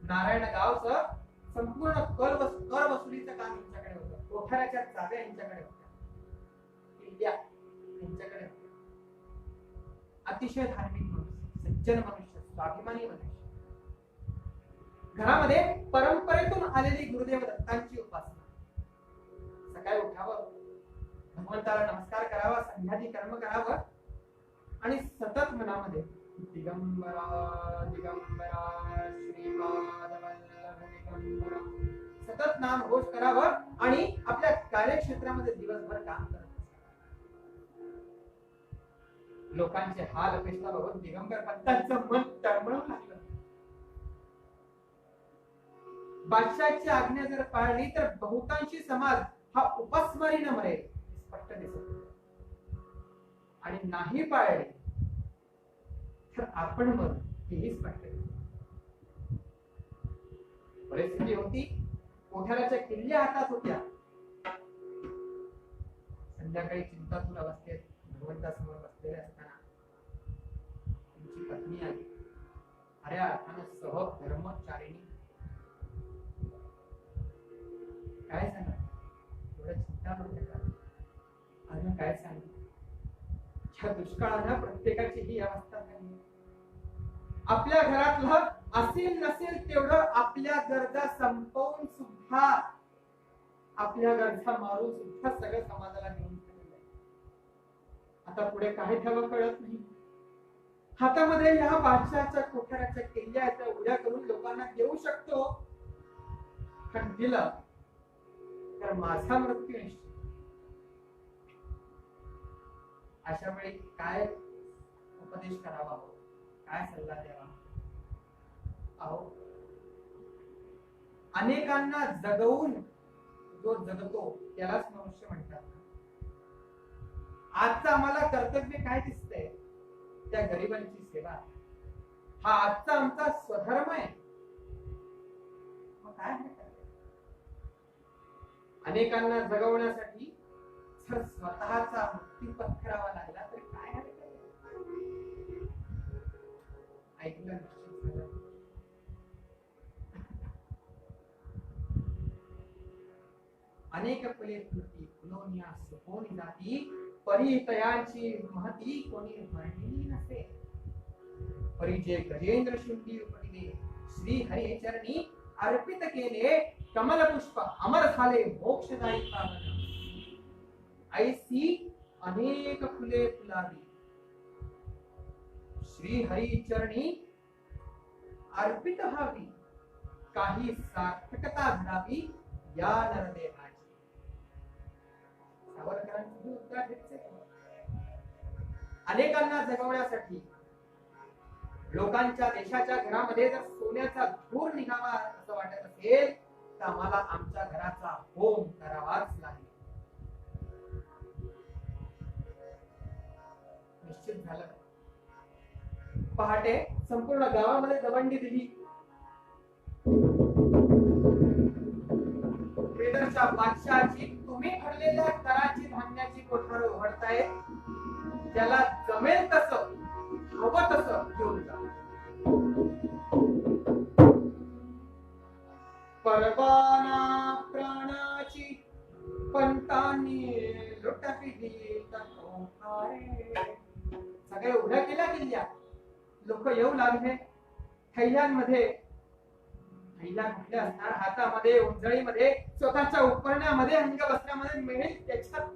नारायण गावचं संपूर्ण कर वसुलीचं काम यांच्याकडे होतं. कोठाराच्या चाव्या यांच्याकडे होत्या. किल्ल्या यांच्याकडे होत्या. अतिशय धार्मिक मनुष्य, सज्जन मनुष्य, स्वाभिमानी मनुष्य. घरामध्ये परंपरेतून आलेली गुरुदेव दत्तांची उपासना. सकाळी उठावं, भगवंताला नमस्कार करावा, संध्यादी कर्म करावं आणि सतत मनामध्ये दिगंबरा दिगंबरा श्रीपाद वल्लभ दिगंबरा सतत नाम घोष करावं आणि आपल्या कार्यक्षेत्रामध्ये दिवसभर काम करत बसावं. लोकांचे हाल अपेक्षा बघून दिगंबर पंतांचं मन तळमळू लागलं. बादशाहची आज्ञा जर पाळली तर बहुतांशी समाज हा उपासमारीने मरेल, स्पष्ट दिसत होतं. आणि नाही पाळले तर आपण मग हेही स्पष्ट दिसत. परिस्थिती होती, कोठाराच्या किल्ल्या हातात होत्या. संध्याकाळी चिंतातूर अवस्थेत भगवंतासमोर बसलेले असताना त्यांची पत्नी आली. खऱ्या अर्थानं सहधर्मचारिणी. काय सांगा, एवढं चिंता म्हणते का? अजून काय सांग, ह्या दुष्काळानं प्रत्येकाची ही अवस्था झाली. आपल्या घरातलं असेल नसेल तेवढं आपल्या गरजा संपवून सुद्धा, आपल्या गरजा मारून सुद्धा सगळं समाजाला घेऊन ठेवलंय. आता पुढे काय ठेवं कळत नाही. हातामध्ये ह्या बादशाहच्या कोठाराच्या किल्ल्याच्या उड्या करून लोकांना देऊ शकतो, पण दिलं तर माझा मृत्यू निश्चित. अशा वेळी काय उपदेश करावा, काय सल्ला द्यावा? अहो, अनेकांना जगवून जो जगतो त्यालाच मनुष्य म्हणतात. आजचं आम्हाला कर्तव्य काय दिसतंय? त्या गरिबांची सेवा. हा आजचा आमचा स्वधर्म आहे. मग काय अनेकांना जगवण्यासाठी जर स्वतःचा मृत्यू पत्करावा लागला तर काय ऐकलं निश्चित झालं. अनेक फुले फुलती फुलोनिया सुकोनी जाती, परितयांची महती कोणी वर्णिली नसे. परिजे गजेंद्र शुंडी उपटिले, श्री हरी चरणी अर्पित केले, कमल पुष्प अमर झाले मोक्षदायी पावन. ऐसी अनेक फुले फुलावी, श्री हरी चरणी अर्पित व्हावी, काही सार्थकता घडावी या नरदेहाची. सावरकरांची उत्तर हेच आहे. अनेकांना जगवण्यासाठी लोकांच्या देशाच्या घरामध्ये जर सोन्याचा धूर निघावा असं वाटत असेल तर आम्हाला आमच्या घराचा होम करावाच लागेल. निश्चित झालं. पहाटे संपूर्ण गावामध्ये दवंडी दिली. बेदरच्या बादशहाची तुम्ही ठरलेल्या कराची धान्याची कोठार उघडताय, त्याला जमेल तसं हवं तसं घेऊन जा. परवाना प्राणाची पंतांनी लुटविली सगळे उभ्या केल्या किल्ल्या. लोक येऊ लागले. थैल्यांमध्ये, थैल्या कुठल्या असणार, हातामध्ये उंजळीमध्ये स्वतःच्या उपरण्यामध्ये अंगवस्त्रामध्ये मिळेल त्याच्यात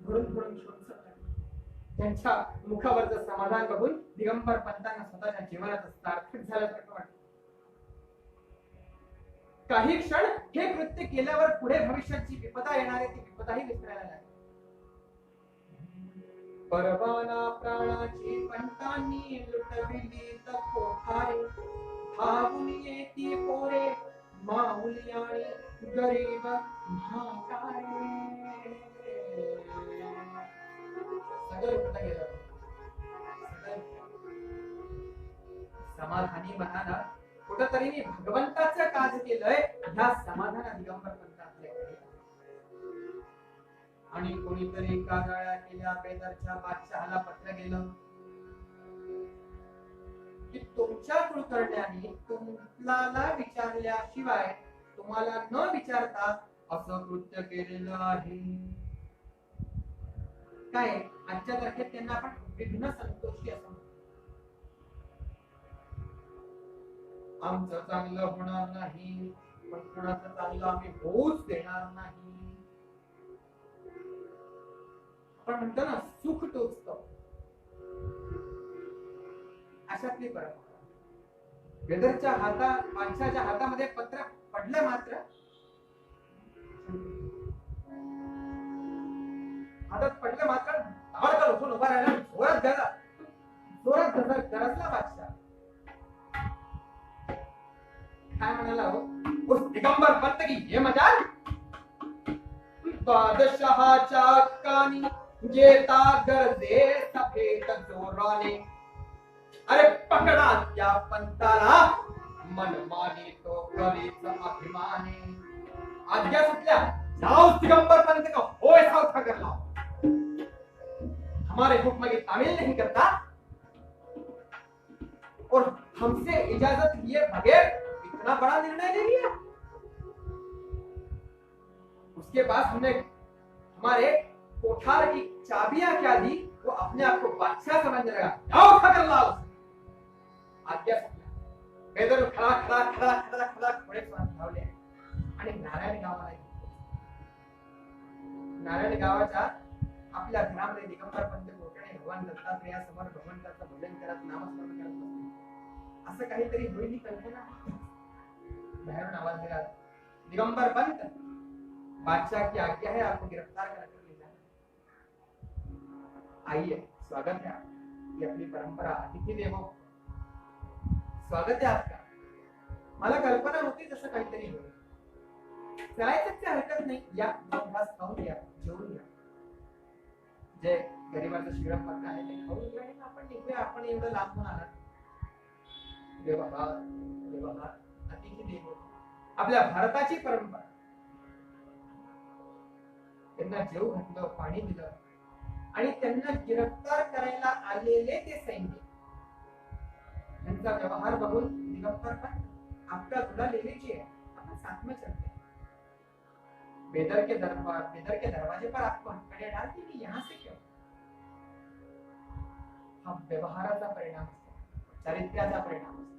घडून घडून घेऊन त्यांच्या मुखावरचं समाधान बघून दिगंबर पंतांना स्वतःच्या जीवनाचं सार्थक झाल्यासारखं वाटतं. काही क्षण हे कृत्य केल्यावर पुढे भविष्याची विपदा येणार आहे ती विपदाही विसरायला लागली. परवाना प्राणाची पंतांनी लुटविली तर कोठारे, धावून येती पोरे माऊली आणि गरीब म्हातारे. समाधानी मनाला कुठंतरी मी भगवंताचं काज केलंय ह्या समाधान दिगंबर पंथातले आणि कोणीतरी कागाळ्या केल्या बेदरच्या बादशहाला पत्र गेलं की तुमच्या कुलकर्ण्याने तुम्हाला विचारल्याशिवाय तुम्हाला न विचारता असं कृत्य केलेलं आहे. काय आजच्या तारखेत त्यांना आपण विघ्न संतोषी असं म्हणतो. आमचं चांगलं होणार नाही पण कोणाचं चांगलं आम्ही होऊच देणार नाही. आपण म्हणतो ना सुख टोचत अशातली परंपरा. वेदरच्या माणसाच्या हातामध्ये पत्र पडलं मात्र हातात पडलं मात्र ताबडतोब उठून उभा राहिला. जोरात गरजला बादशाह. काय म्हणाला हो उस दिगंबर पंत की ये मजाल. बादशहाच्या कानी जेता गरजे सफेद जोराने. अरे पकडा त्या पंताला मनमानी तो करीच अभिमाने. आज्ञा सुटल्या जाओ दिगंबर पंत का हो ऐसा उठा कर लाओ. हमारे हुक्म की तामील नहीं करता और हमसे इजाजत लिए बगैर इतना बड़ा निर्णय ले लिया. उसके बाद हमने हमारे कोठार की चाबियां क्या दी वो अपने आप को बादशाह समझने लगा. जाओ उठा कर लाओ. आज्ञा सुटल्या. बेदर खड़ा खड़ा खड़ा खड़ा खड़ा थोडे श्वास धावले आणि नारायण गावाला गेले. नारायण गावाच्या आपल्या घरामध्ये दिगंबर पंत कोकणे भगवान दत्तात्रेयासमोर भगवंताचं भजन करत नामस्मरण करत बसले. असं काहीतरी होईल ही कल्पना. बाहेरून आवाज दिला दिगंबर पंत बादशाह की आज्ञा है आपको गिरफ्तार कर ले जाना. आइए स्वागत है. ये अपनी परंपरा अतिथि देवो. स्वागत आहे आपका. मला कल्पना होती जसं काहीतरी होईल. करायचं हरकत नाही. या दोन घास खाऊन घ्या जेवून घ्या. जे गरीबाचं शिळं पक्क आहे ते खाऊन घ्या आणि आपण निघूया. आपण एवढं लांबून आला. देवा अतिथी देवो. आपल्या भारताची परंपरा. त्यांना जेव घातलं पाणी दिलं आणि त्यांना गिरफ्तार करायला आलेले ते सैन्य त्यांचा व्यवहार बघून दिगंबर पण आपका धुला ले लीजिए अपन साथ में चलते हैं. बेदर के दरवाजे पर आपको हथकड़ियां डालती कि यहाँ से क्यों. हा व्यवहाराचा परिणाम असतो. चारित्र्याचा परिणाम असतो.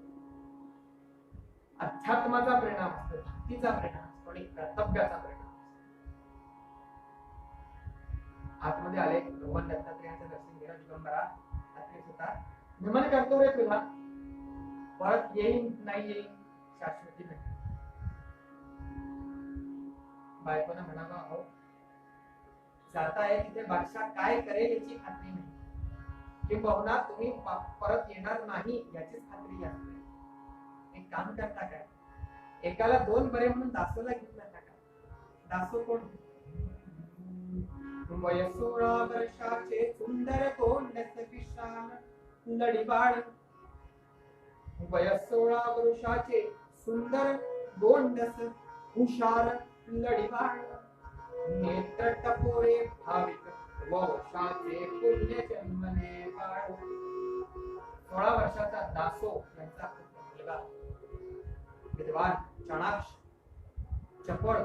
अध्यात्माचा परिणाम असतो. भक्तीचा परिणाम असतो आणि कर्तव्याचा परिणाम. आतमध्ये आले भगवान दत्तात्रेयांचं दर्शन घेणं. दिगंबरा रात्री होता. नमन करतो रे तुला. परत येईन नाही येईन शाश्वती नाही. बायकोनं म्हणावं अहो जाताय तिथे बादशाह काय करेल याची खात्री नाही. किंबहुना तुम्ही परत येणार नाही याचीच खात्री असते. एक काम करता काय एकाला दोन बरे म्हणून दासोला घेऊन जाता का. दासो कोण. वय 16 वर्षाचे सुंदर गोंडस विशाल लढीबाळ. वय 16 वर्षाचे सुंदर गोंडस हुशार लढीबाळ. नेत्र टपोरे भाविक वंशाचे पुण्य जन्मने बाळ. 16 वर्षाचा दासो यांचा मुलगा विद्वान चाणाक्ष चपळ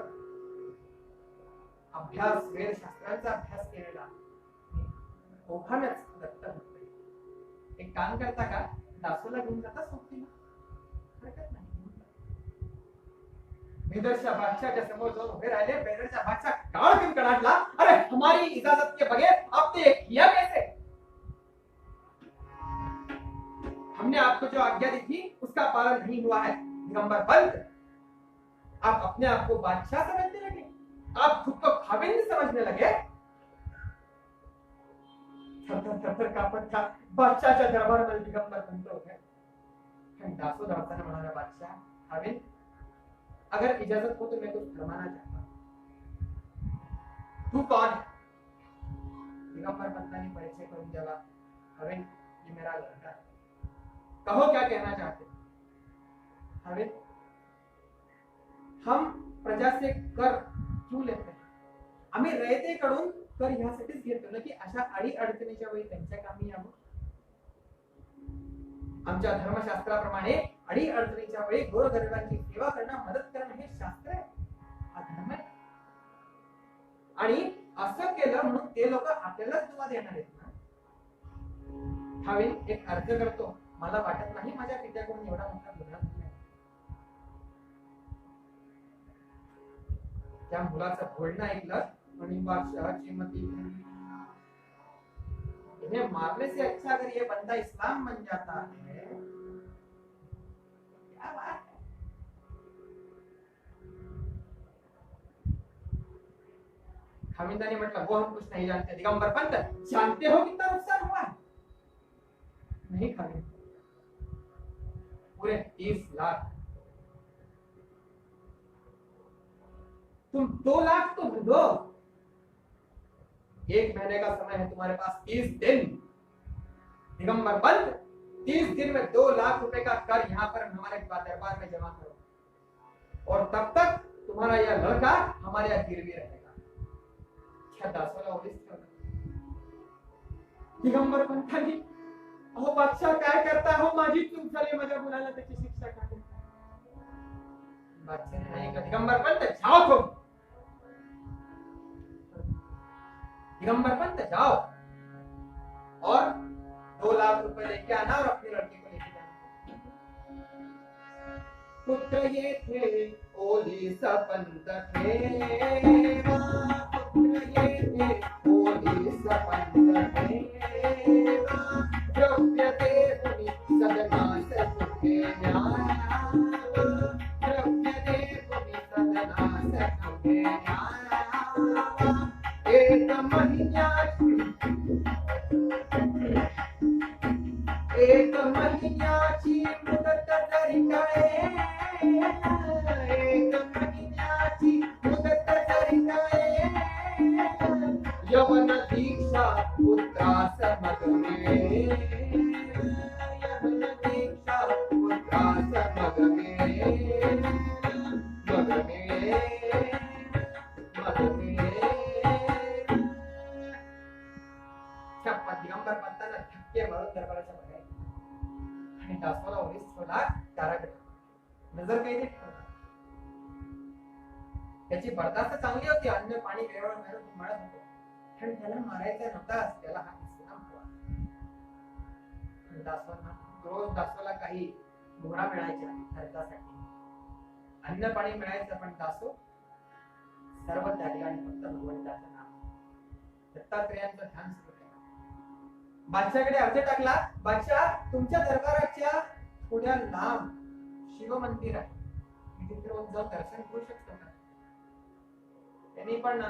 अभ्यास वेदशास्त्रांचा अभ्यास केलेला ओघानच दत्त होते. एक काम करता का दासोला घेऊन जाता सोबतीला. हरकत नाही. बेदरच्या बादशाहच्या समोर जाऊन उभे राहिले. बेदरच्या बादशाह काळ कड़ाटला. अरे हमारी इजाजत के बगैर आपने ये किया कैसे. हमने आपको जो आज्ञा दी थी उसका पालन नहीं हुआ है. दिगंबर पंत आप अपने आप को बादशाह समझने लगे. आप खुद को खाविंद समझने लगे. थर कापत था बादशाहच्या दरबारामध्ये दिगंबर पंत होते. दासो दरबाराने म्हणाला बादशाह खाविंद अगर इजाजत हो तो मैं कुछ फरमाना चाहता हूं. तू कौन है. दिगंबर पंत ने परिचय करून दिला. खाविंद ये मेरा लड़का है. कहो क्या कहना चाहते. हवे हम प्रजा से कर क्यों लेते हैं? आम्ही रयतेकडून कर ह्यासाठीच घेतो ना की अशा अडी अडचणीच्या वेळी त्यांच्या कामी यावं. आमच्या धर्मशास्त्राप्रमाणे अडी अडचणीच्या वेळी गोरगरिबांची सेवा करणं, मदत करणं हे शास्त्र आहे, हा धर्म आहे. आणि असं केलं म्हणून ते लोक आपल्यालाच दुवा देणार आहेत ना. ठावीन एक अर्ज करतो, मला वाटत नाही माझ्या पित्याकडून एवढा मोठा गुन्हा झाला. त्या मुलाचं बोलणं ऐकलं आणि बादशाहची मती इन्हें मारने से अच्छा अगर ये बंदा इस्लाम बन जाता है, क्या बात है. खामिंदा ने मतलब वो हम कुछ नहीं जानते. दिगंबर पंत, जानते हो कितना नुकसान हुआ है? नहीं खामिंदा, पूरे 30 लाख. तुम 2 लाख तो दो. 1 महीने का समय है तुम्हारे पास, 30 दिन. दिगंबर पंत, 30 दिन में 2 लाख रुपए का कर यहाँ पर हमारे दरबार में जमा करो, और तब तक तुम्हारा यह लड़का हमारे यहाँ गिरवी रहेगा. क्या 10 वाला ओलीस ठेवला. दिगंबर पंतांनी, अहो बादशाह काय करता हो, माझी चूक झाली, माझ्या मुलाला त्याची शिक्षा काय. बादशाह ने नाही का, दिगंबर पंत जाओ तुम. दिगंबर पंत जाओ और 2 लाख रुपए लेके आना और अपनी लड़की को लेके जाना. पुत्र ये थे ओलीस पंत थे, पुत्र ये थे ओलीस पंत थे. द्रव्य दे मुनि सदना से सुखे न्याय, द्रव्य दे मुनि सदना से सुखे न्याय. एक महिन्याची मुदत जरी काय, एक महिन्याची मुदत जरी काय, यवन दीक्षा पुत्रास मगमे, यवन दीक्षा पुत्रास मगमे, मगमे, मगमे. दिगंबर पंतांना धक्के मारून दरबाराच्या बाहेर आणि दासवाला ओलीस ठेवला कारागृहात. नजर कैदेत ठेवला. त्याची बर्दास्त चांगली होती, अन्न पाणी वेळेवर मिळत होतं, पण त्याला मारायचा नव्हताच, त्याला हा इस्लाम हवा. दासवांना रोज दासवाला काही मोहरा मिळायच्या खर्चासाठी, अन्न पाणी मिळायचं, पण दासो सर्व त्यागी आणि फक्त भगवंताचं नाम, दत्तात्रेयांचं ध्यान सुरू केलं. बादशाहकडे अर्ज टाकला, बादशाह तुमच्या दरबाराच्या थोड्या लांब शिव मंदिर आहे, तिथे रोज जाऊन दर्शन करू शकतो का. त्यांनी पण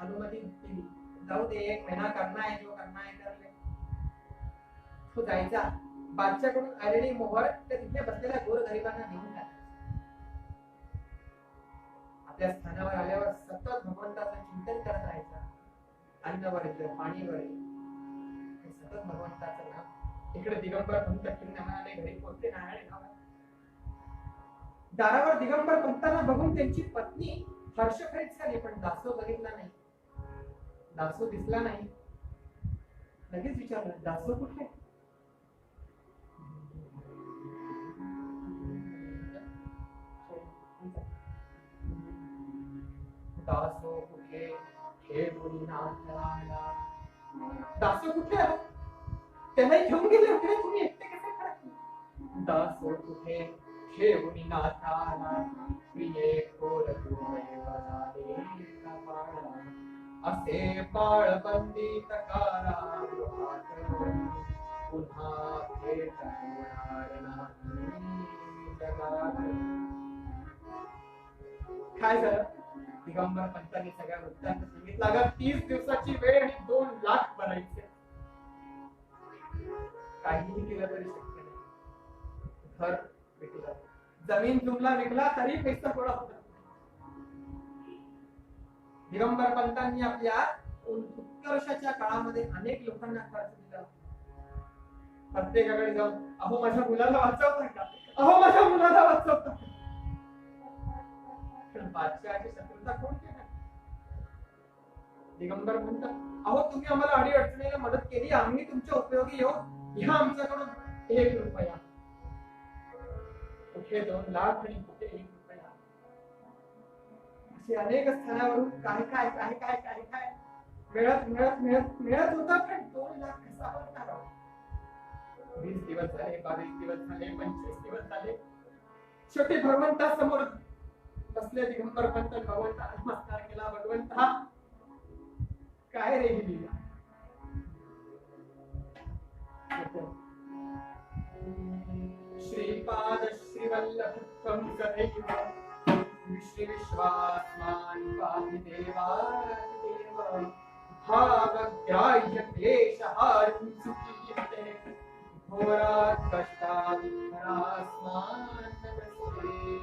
अनुमती दिली. जाऊ दे, 1 महीना करना है, जो करना है कर ले. तो जायचा. बादशाहकडून आलेली मोहर त्या तिथे बसलेल्या गोरगरिबांना देऊन टाकायची. आपल्या स्थानावर आल्यावर सतत भगवंताचं चिंतन करत राहायचं. अन्नावर येतं, पाणीवर येतं, सतत भगवंताचं नाम. इकडे दिगंबर पंत किल्ल्याने घरी पोहोचले नाही. दारावर दिगंबर पंतांना बघून त्यांची पत्नी हर्षभरीत झाली, पण दासो बघितला नाही, दासो दिसला नाही. लगेच विचारलं, दासो कुठे. दासो कुठे, हे मुनीनाथाला. दासो कुठे, त्याला घेऊन गेले होते, तुम्ही एकटे कसे खरं. दासो कुठे, हे मुनीनाथाला. प्रिये कोर तुमये बजाले कपाळा, असे पाळबंदी तकारा पुन्हा भेट होणार नाही जगात. काय झालं. दिगंबर पंतांनी सगळ्या वृत्तांत सांगितलं, अगं 30 दिवसाची वेळ आणि 2 लाख भरायचे. काहीही केलं तरी शक्य नाही. घर विकलं, जमीन जुमला विकला तरी पैसा गोळा होता. दिगंबर पंतांनी आपल्या उत्कर्षाच्या काळामध्ये अनेक लोकांना खर्च दिला. प्रत्येकाकडे जाऊन अहो माझ्या मुलाला वाचवता का, अहो माझ्या मुलाला वाचवता का? पण बादशहाची शत्रुता कोण केला? दिगंबर म्हणतात अहो तुम्ही आम्हाला अडी अडचणीला मदत केली, आम्ही तुमच्या उपयोगी येऊ, घ्या आमच्याकडून 1 रुपया. कुठे 2 लाख आणि कुठे 1 रुपया. असे अनेक स्थानावरून काय काय काय काय काय काय मिळत मिळत मिळत मिळत होता, पण 2 लाख कसा बनणार? 20 दिवस झाले, 22 दिवस झाले, 25 दिवस झाले. शेवटी भगवंतासमोर बसले दिगंबर पंत. भगवंताला नमस्कार केला. भगवंता काय रे ही लीला? श्रीपाद श्रीवल्लभ त्वं सदैव श्री विश्वात्मान पाहि देवादिदेव भावग्राह्य क्लेशहारिं सुखीयते घोरात् कष्टात् हरास्मान् नमस्ते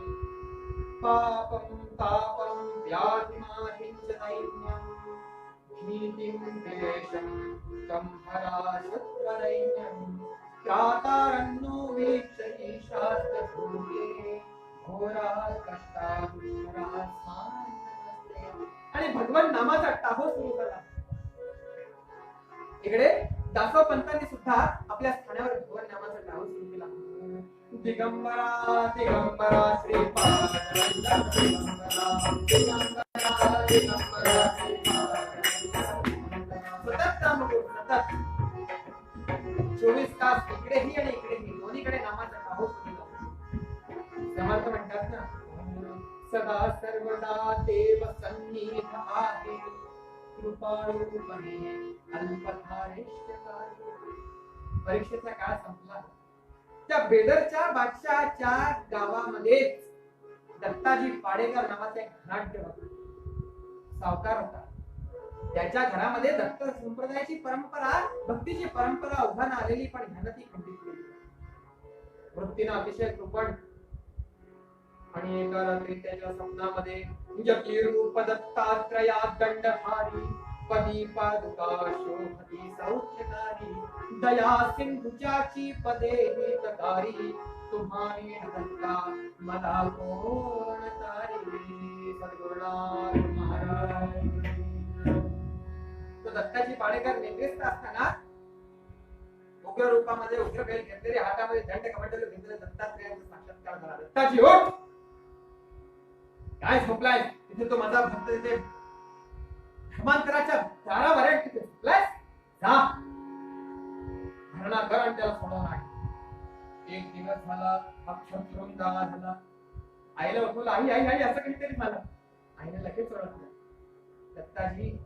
पापं तापं व्याधिमाहिं च दैन्यं भीतिं क्लेशं तं हराशत्रदैन्यं त्रातारन्नो वीक्षति शास्त्रभूते घोरात् कष्टात् हरास्मान् नमस्ते. आणि भगवान नामाचा टाहो सुरू झाला. इकडे दासो पंतांनी सुद्धा आपल्या स्थानावर भगवान नामाचा टाहो सुरू केला. दिगंबरा दिगंबरा श्रीपाद दिगंबरा दिगंबरा दिगंबरा सतत काम करू, सतत 24 तास इकडेही आणि इकडेही दोन्हीकडे नामाचा टाहो सुरू केला. समर्थ म्हणतात ना, सदा सर्वदा देव सन्निध आहे कृपाळूपणे अल्पधारेष्यकारी. परीक्षेचा काळ संपला. त्या बेदरच्या बादशहाच्या गावामध्येच दत्ताजी पाडेकर नावाचा एक धनाढ्य होता, सावकार होता. त्याच्या घरामध्ये दत्त संप्रदायाची परंपरा, भक्तीची परंपरा उभान आलेली, पण ह्यानं ती खंडित केली. वृत्तीनं अतिशय कृपण. आणि एका रात्री त्याच्या स्वप्नामध्ये जपी रूप दत्तात्रयात दंडधारी पदी पादुका शोभती सौख्यकारी दया सिंधुच्याची पदे हितकारी तुम्हारी दत्ता मला कोण तारी. सद्गुरुनाथ महाराज. तो दत्ताजी पाडेकर नेत्रेस्थ असताना उग्र रूपामध्ये उग्र बेल घेतलेले, हातामध्ये दंड कमंडल घेतलेले दत्तात्रयाचा साक्षात्कार झाला. दत्ताजी उठ, काय झोपलाय तिथे? तो माझा भक्त तिथे धर्मांतराच्या दारावर आहे, तिथे झोपलाय? जा भरणा कर आणि त्याला सोडवून आण. 1 दिवस झाला, अक्षरून जागा झाला. आईला उठवलं, आई आई आई असं काहीतरी झालं. आईने लगेच ओळखलं, दत्ताजी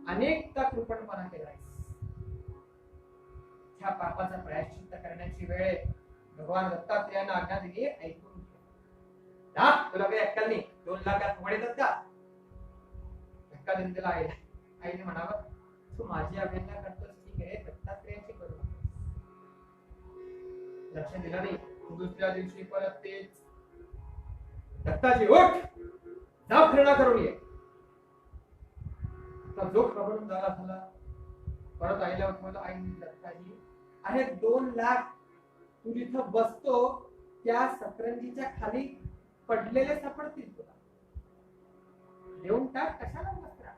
अनेकदा कृपणपणा केलाय. ह्या पापाचा प्रायश्चित्त करण्याची वेळ आहे. भगवान दत्तात्रयानं आज्ञा दिली, ऐकून घ्या. तुला काही अक्कल नाही, 2 लाखात म्हणतात का? धक्का देऊन दिला आईला. आईने म्हणावं, तू माझी अवहेलना करतोस ठीक आहे, दत्तात्रयाची करू. लक्ष दिलं नाही. दुसऱ्या दिवशी परत तेच. दत्ताजी उठ, जा फिरणा करून ये. जो प्रबळ झाला, परत आईला उठवलं. आईने, दत्ताजी अरे 2 लाख तू जिथं बसतो त्या सतरंजीच्या खाली पडलेले सापडतील तुला, देऊन टाक, कशाला बसला.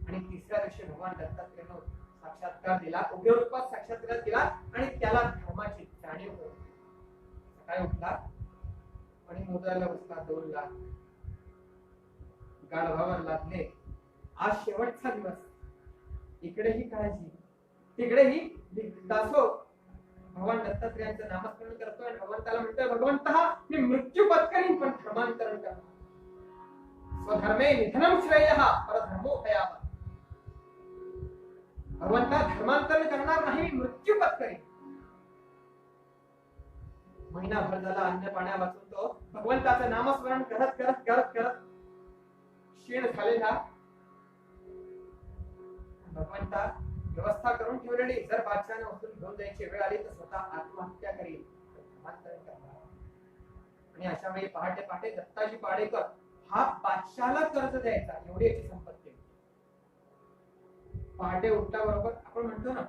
आणि 3ऱ्या दिवशी भगवान दत्तात्रयानं साक्षात्कार दिला, उग्र रूपात साक्षात्कार दिला आणि त्याला धर्माची जाणीव होती. सकाळी उठला आणि मोजायला बसला. 2 लाख गाढवावर लादले. आज शेवटचा दिवस. इकडेही काळजी, तिकडेही दासो भगवान दत्तात्रयांचं नामस्मरण करतोय आणि भगवंताला म्हणतोय, भगवंता मी मृत्यू पत्करीन पण धर्मांतरण करणार. स्वधर्मे निधनम श्रेयः परधर्मो भयावह. भगवंता धर्मांतरण करणार नाही, मी मृत्यू पत्करीन. महिनाभर झाला अन्न पाण्या वाचून तो भगवंताचं नामस्मरण करत करत करत करत क्षीण झालेला. भगवंता व्यवस्था करून ठेवलेली, जर बादशहाने उचलून घेऊन जायची वेळ आली तर स्वतः आत्महत्या करील. आणि अशा वेळी पहाटे पहाटे दत्ताजी पाडेकर हा बादशहाला कर्ज द्यायचा, एवढी याची संपत्ती. पहाटे उठल्याबरोबर आपण म्हणतो ना,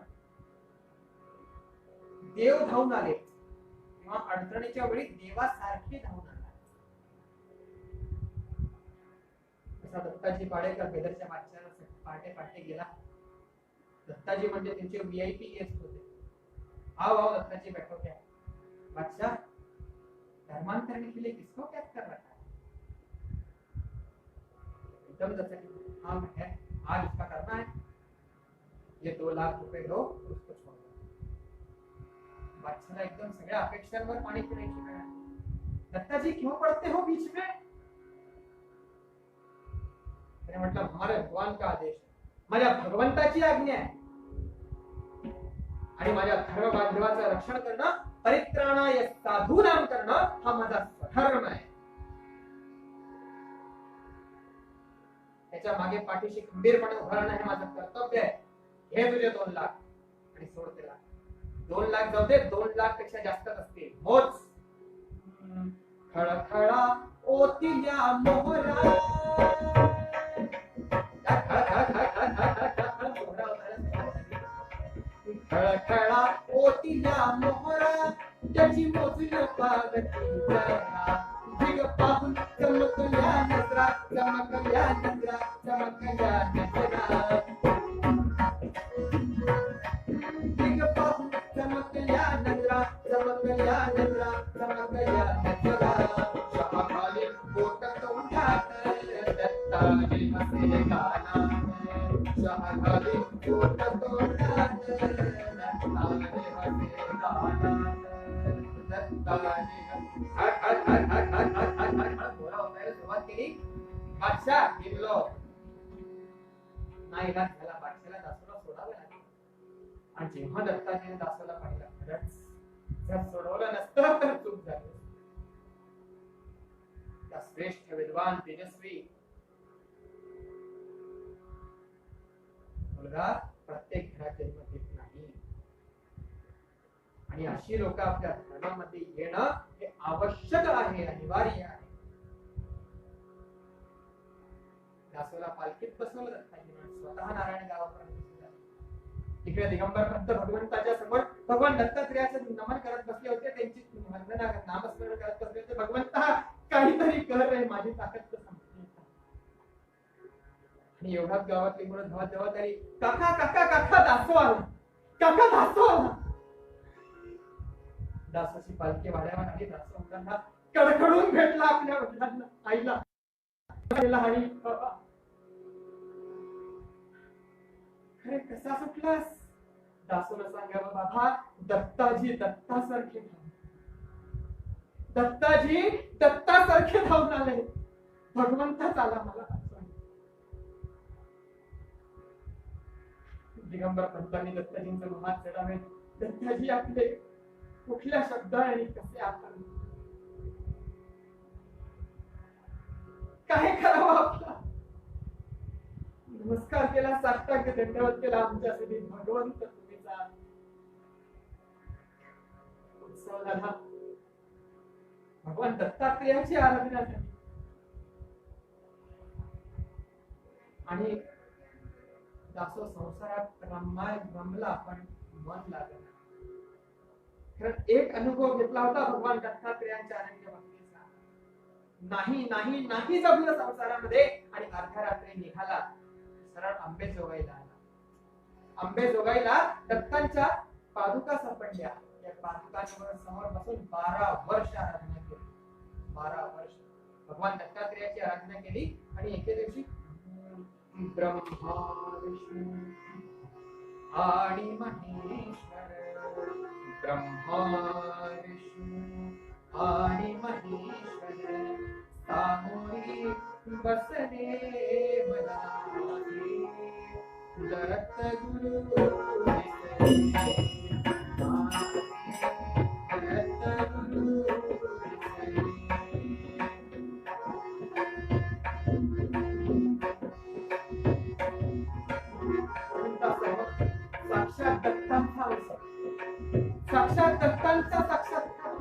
देव धावून आले किंवा अडचणीच्या वेळी देवासारखे धावून आले. असा दत्ताजी पाडेकर बेदरच्या बादशाला पहाटे पहाटे गेला. दत्ताजी म्हणजे त्यांचे VIP गेस्ट होते. आओ दत्ताजी बैठो क्या बादशाह, धर्मांतरण के लिए किसको कैद कर रखा है? एकदम दत्ताजी, हाँ है, आज इसका करना है, ये 2 लाख रुपए दो, उसको छोड़ दो. बादशाह एकदम सगळ्या अपेक्षांवर पाणी फिरायची वेळ आली. दत्ताजी क्यों पड़ते हो बीच में? त्याने म्हटलं, हमारे भगवान का आदेश है, माझ्या भगवंताची आज्ञा आहे आणि माझ्या धर्म बांधवाचं रक्षण करणं, परित्राणाय साधूनाम करणं हा माझा स्वधर्म आहे. त्याच्या मागे पाठीशी खंबीरपणे उभं राहणं हे माझं कर्तव्य आहे. हे तुझे 2 लाख आणि सोड त्याला. 2 लाख जाऊ दे, 2 लाख पेक्षा जास्त असतील. मोज. खळखळा ओतिल्या मोहरा, खळखळा ओतिल्या मोहरा, त्याची मोजून पागती जरा. ढिग पाहून चमकल्या नजरा, चमकल्या नजरा, चमकल्या नजरा. ढिग पाहून चमकल्या नजरा, चमकल्या नजरा, चमकल्या नजरा. शहाखाली बोट तोंडात दत्ताजी हसे गाना. शहाखाली बोट तोंडात दत्ताजी हसे गाना. दत्ताजी घोडा उठायला सुरुवात केली. बादशाह गिरलो. नाही इलाज झाला. बादशाला दासोला सोडावं लागलं. आणि जेव्हा दत्ताजीने दासोला पाहिलं, खरंच जर सोडवलं नसतं तर चूक झाली. त्या श्रेष्ठ विद्वान तेजस्वी मुलगा प्रत्येक घरात जन्म घेत नाही आणि अशी लोक आपल्या धर्मामध्ये येणं हे आवश्यक आहे, अनिवार्य आहे. दासोला पालखीत बसवलं दत्ताजीने, स्वतः नारायण गावापर्यंत. तिकडे दिगंबर पंत भगवंताच्या समोर भगवान दत्तात्रेयाचं नमन करत बसले होते. त्यांची वंदना नामस्मरण करत बसले होते. भगवंता काहीतरी कर रे, माझी ताकद तर संपली. आणि एवढ्याच गावातली मुलं धावत धावत आली. काका काका काका दासो आला, काका दासो आला. दासोची पालखी वाड्यावर आली. दासो मुलांना कडकडून भेटला आपल्या वडिलांना, आईला. आणि खरे कसा सुटलास? दासोला सांगावं, बाबा दत्ताजी दत्तासारखे धावून, दत्ताजी दत्तासारखे धावून आले. भगवंताच आला मला. दिगंबर पंतांनी दत्ताजींचे रुमात चढावे. दत्ताजी आपले कुठल्या शब्दाने कसे आपण काय करावं आपला? नमस्कार केला, साष्टांग दंडवत केला. आमच्यासाठी भगवंत तुम्हीचा उत्सव झाला. भगवान दत्तात्रेयाची आराधना झाली आणि दासो संसारात रमला, पण मन लागलं. कारण एक अनुभव घेतला होता भगवान दत्तात्रेयांच्या अनन्य भक्तीचा. नाही नाही नाही जमलं संसारामध्ये आणि अर्ध्या रात्री निघाला. सरळ आंबेजोगाईला आला. आंबेजोगाईला दत्तांच्या पादुका सापडल्या. या पादुकांवर समोर बसून 12 वर्ष आराधना केली. 12 वर्ष भगवान दत्तात्रेयाची आराधना केली. आणि एके दिवशी ब्रह्मा विष्णू आणि महेश्वर, ब्रह्मा विष्णू आणि महेश्वर सामोरी बसले मला. दत्त गुरु साक्षात दत्तांचा उत्सव, साक्षात दत्तांचा साक्षात्कार.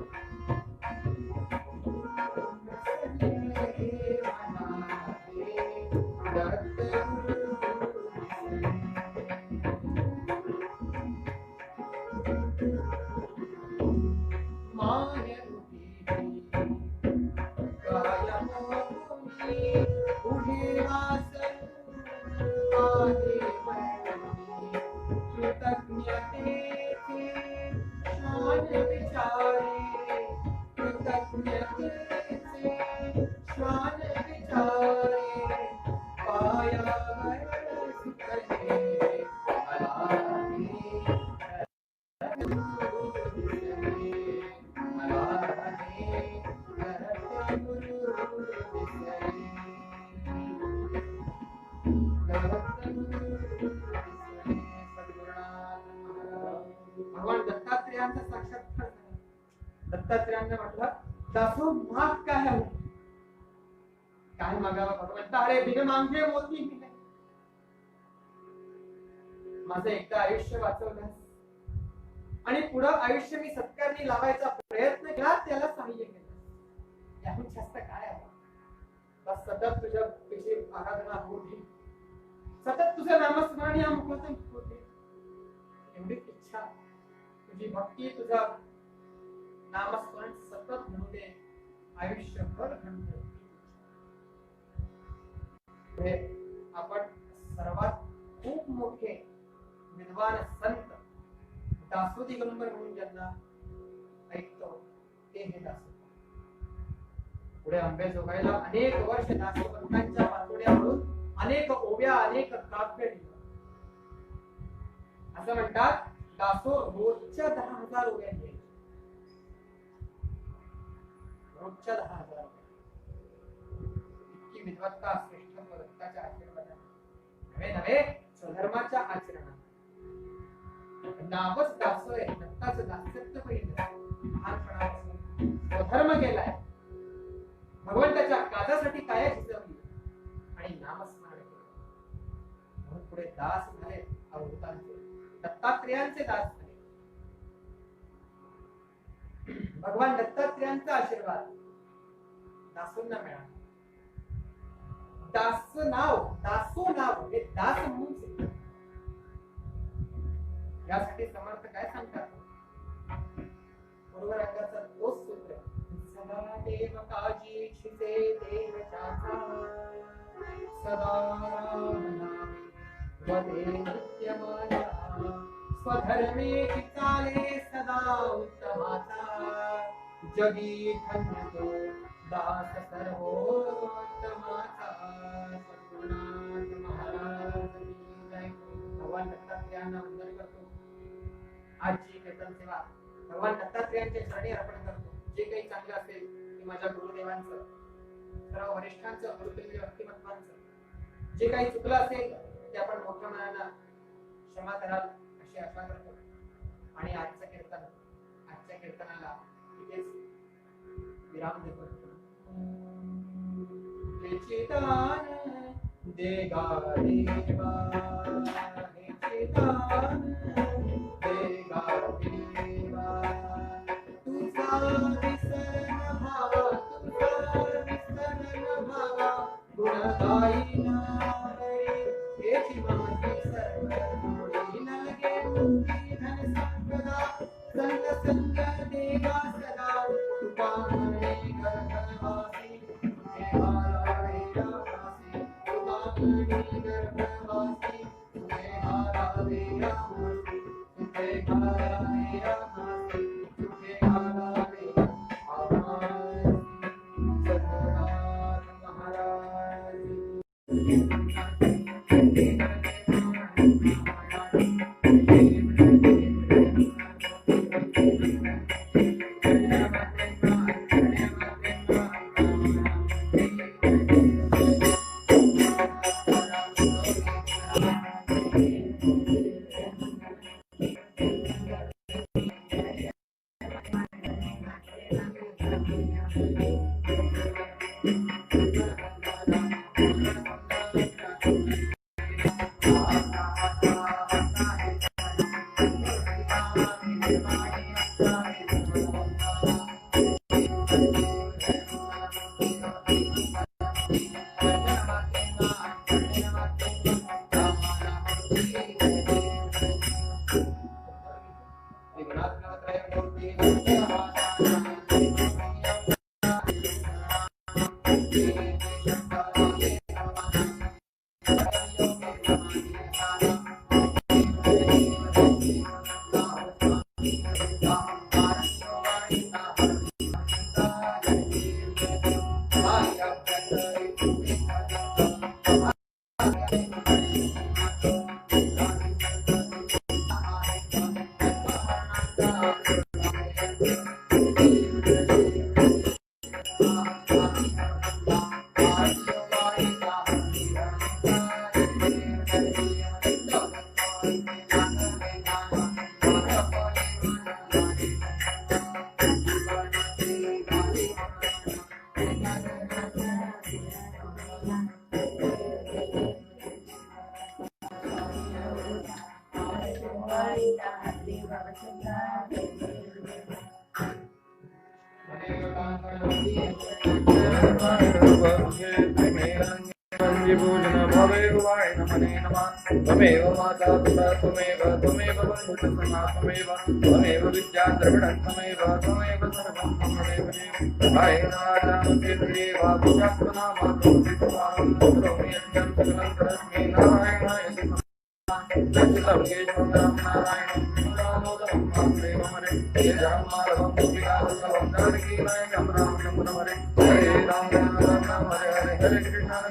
माय उभी वासन आहे कृतज्ञतेचे शान विचारे कृतज्ञतेचे शान विचारे पायावर सुकले भगवान दत्तात्रेयांचा साक्षात्कार झाला. दत्तात्रेयांना म्हटलं दासो माग काय आहे काय मागावं भगवंता अरे बिन मागे मोती मिळे माझं एकदा आयुष्य वाचवलं आणि पुढं आयुष्य मी सत्कारणी लावायचा प्रयत्न केला त्याला सहाय्य केलं याहून जास्त काय आहे बस सतत तुझ्या तुझी आराधना होती सतत तुझं नामस्मरण या मुखातून होते एवढीच इच्छा तुझी भक्ती तुझा नामस्मरण सतत म्हणू दे आयुष्यभर घडते आपण सर्वात खूप मोठे विद्वान संत दासो दिगंबर म्हणून ज्यांना ऐकतो ते हे दासो पुढे अंबेजोगाईला अनेक वर्ष दासोपंतांच्या वाचोड्यावरून अनेक ओव्या अनेक काव्य लिहिलं असं म्हणतात दासो रोजच्या 10,000 ओव्या लिहायच्या रोजच्या 10,000 इतकी विद्वत्ता श्रेष्ठत्व दत्ताच्या आशीर्वादाने नवे स्वधर्माच्या आचरणात नावच दास आहे दत्ताचं दास्यत्व पहिलं लहानपणापासून स्वधर्म केलाय भगवंताच्या काजासाठी काय झिजवली आणि नामस्मरण केलं म्हणून पुढे दास झाले अवधूतांचे दत्तात्रेयांचे दास झाले भगवान दत्तात्रेयांचा आशीर्वाद दासोंना मिळाला दासो नाव हे दास म्हणून सिद्ध यासाठी समर्थ काय सांगतात बरोबर अंगाचा तोच सूत्र सदा देव काजी छिसे देव चाचा सदा राम नामे वदे नित्यमाया स्वधर्मे चित्ताले सदा उत्तमाचा जगी धन्य तो दास सर्वोत्तमाचा सद्गुरुनाथ महाराज की जय भगवान दत्तात्रेयांना वंदन करतो आजची कीर्तन सेवा भगवान दत्तात्रेयांच्या चरणी अर्पण करतो जे काही चांगलं असेल ते माझ्या गुरुदेवांचं सर्व वरिष्ठांचं गुरुदेव व्यक्तिमत्वांचं जे काही चुकलं असेल ते आपण मोठ्या मनानं क्षमा कराल अशी आशा करतो आणि आजच्या कीर्तनाला इथेच विराम देतो चितान देगा देवा चितान देगा देवा तुझा विसरण भावा गुणगाई नावे हेची माझी सर्व जोडी नगे मुक्ती धन संपदा संग संग देवा सदा तुका म्हणे गर्भवासी Thank you. पूजन भवेव वाय नमने नमः त्वमेव माता पिता त्वमेव बन्धुसखा त्वमेव विद्या द्रविणं त्वमेव सर्वं त्वमेव हाय नारायणस्य देवा पूजात्मना मातुः त्वमेव यज्ञं सकलं तरस्मै नारायणाय जगतं केशवं नारायणं दामोदरं वासुदेवं हरे राममाधवं गोपिकावल्लभं जानकीनायकं रामचन्द्रं हरे राम राम राम हरे हरे हरे कृष्ण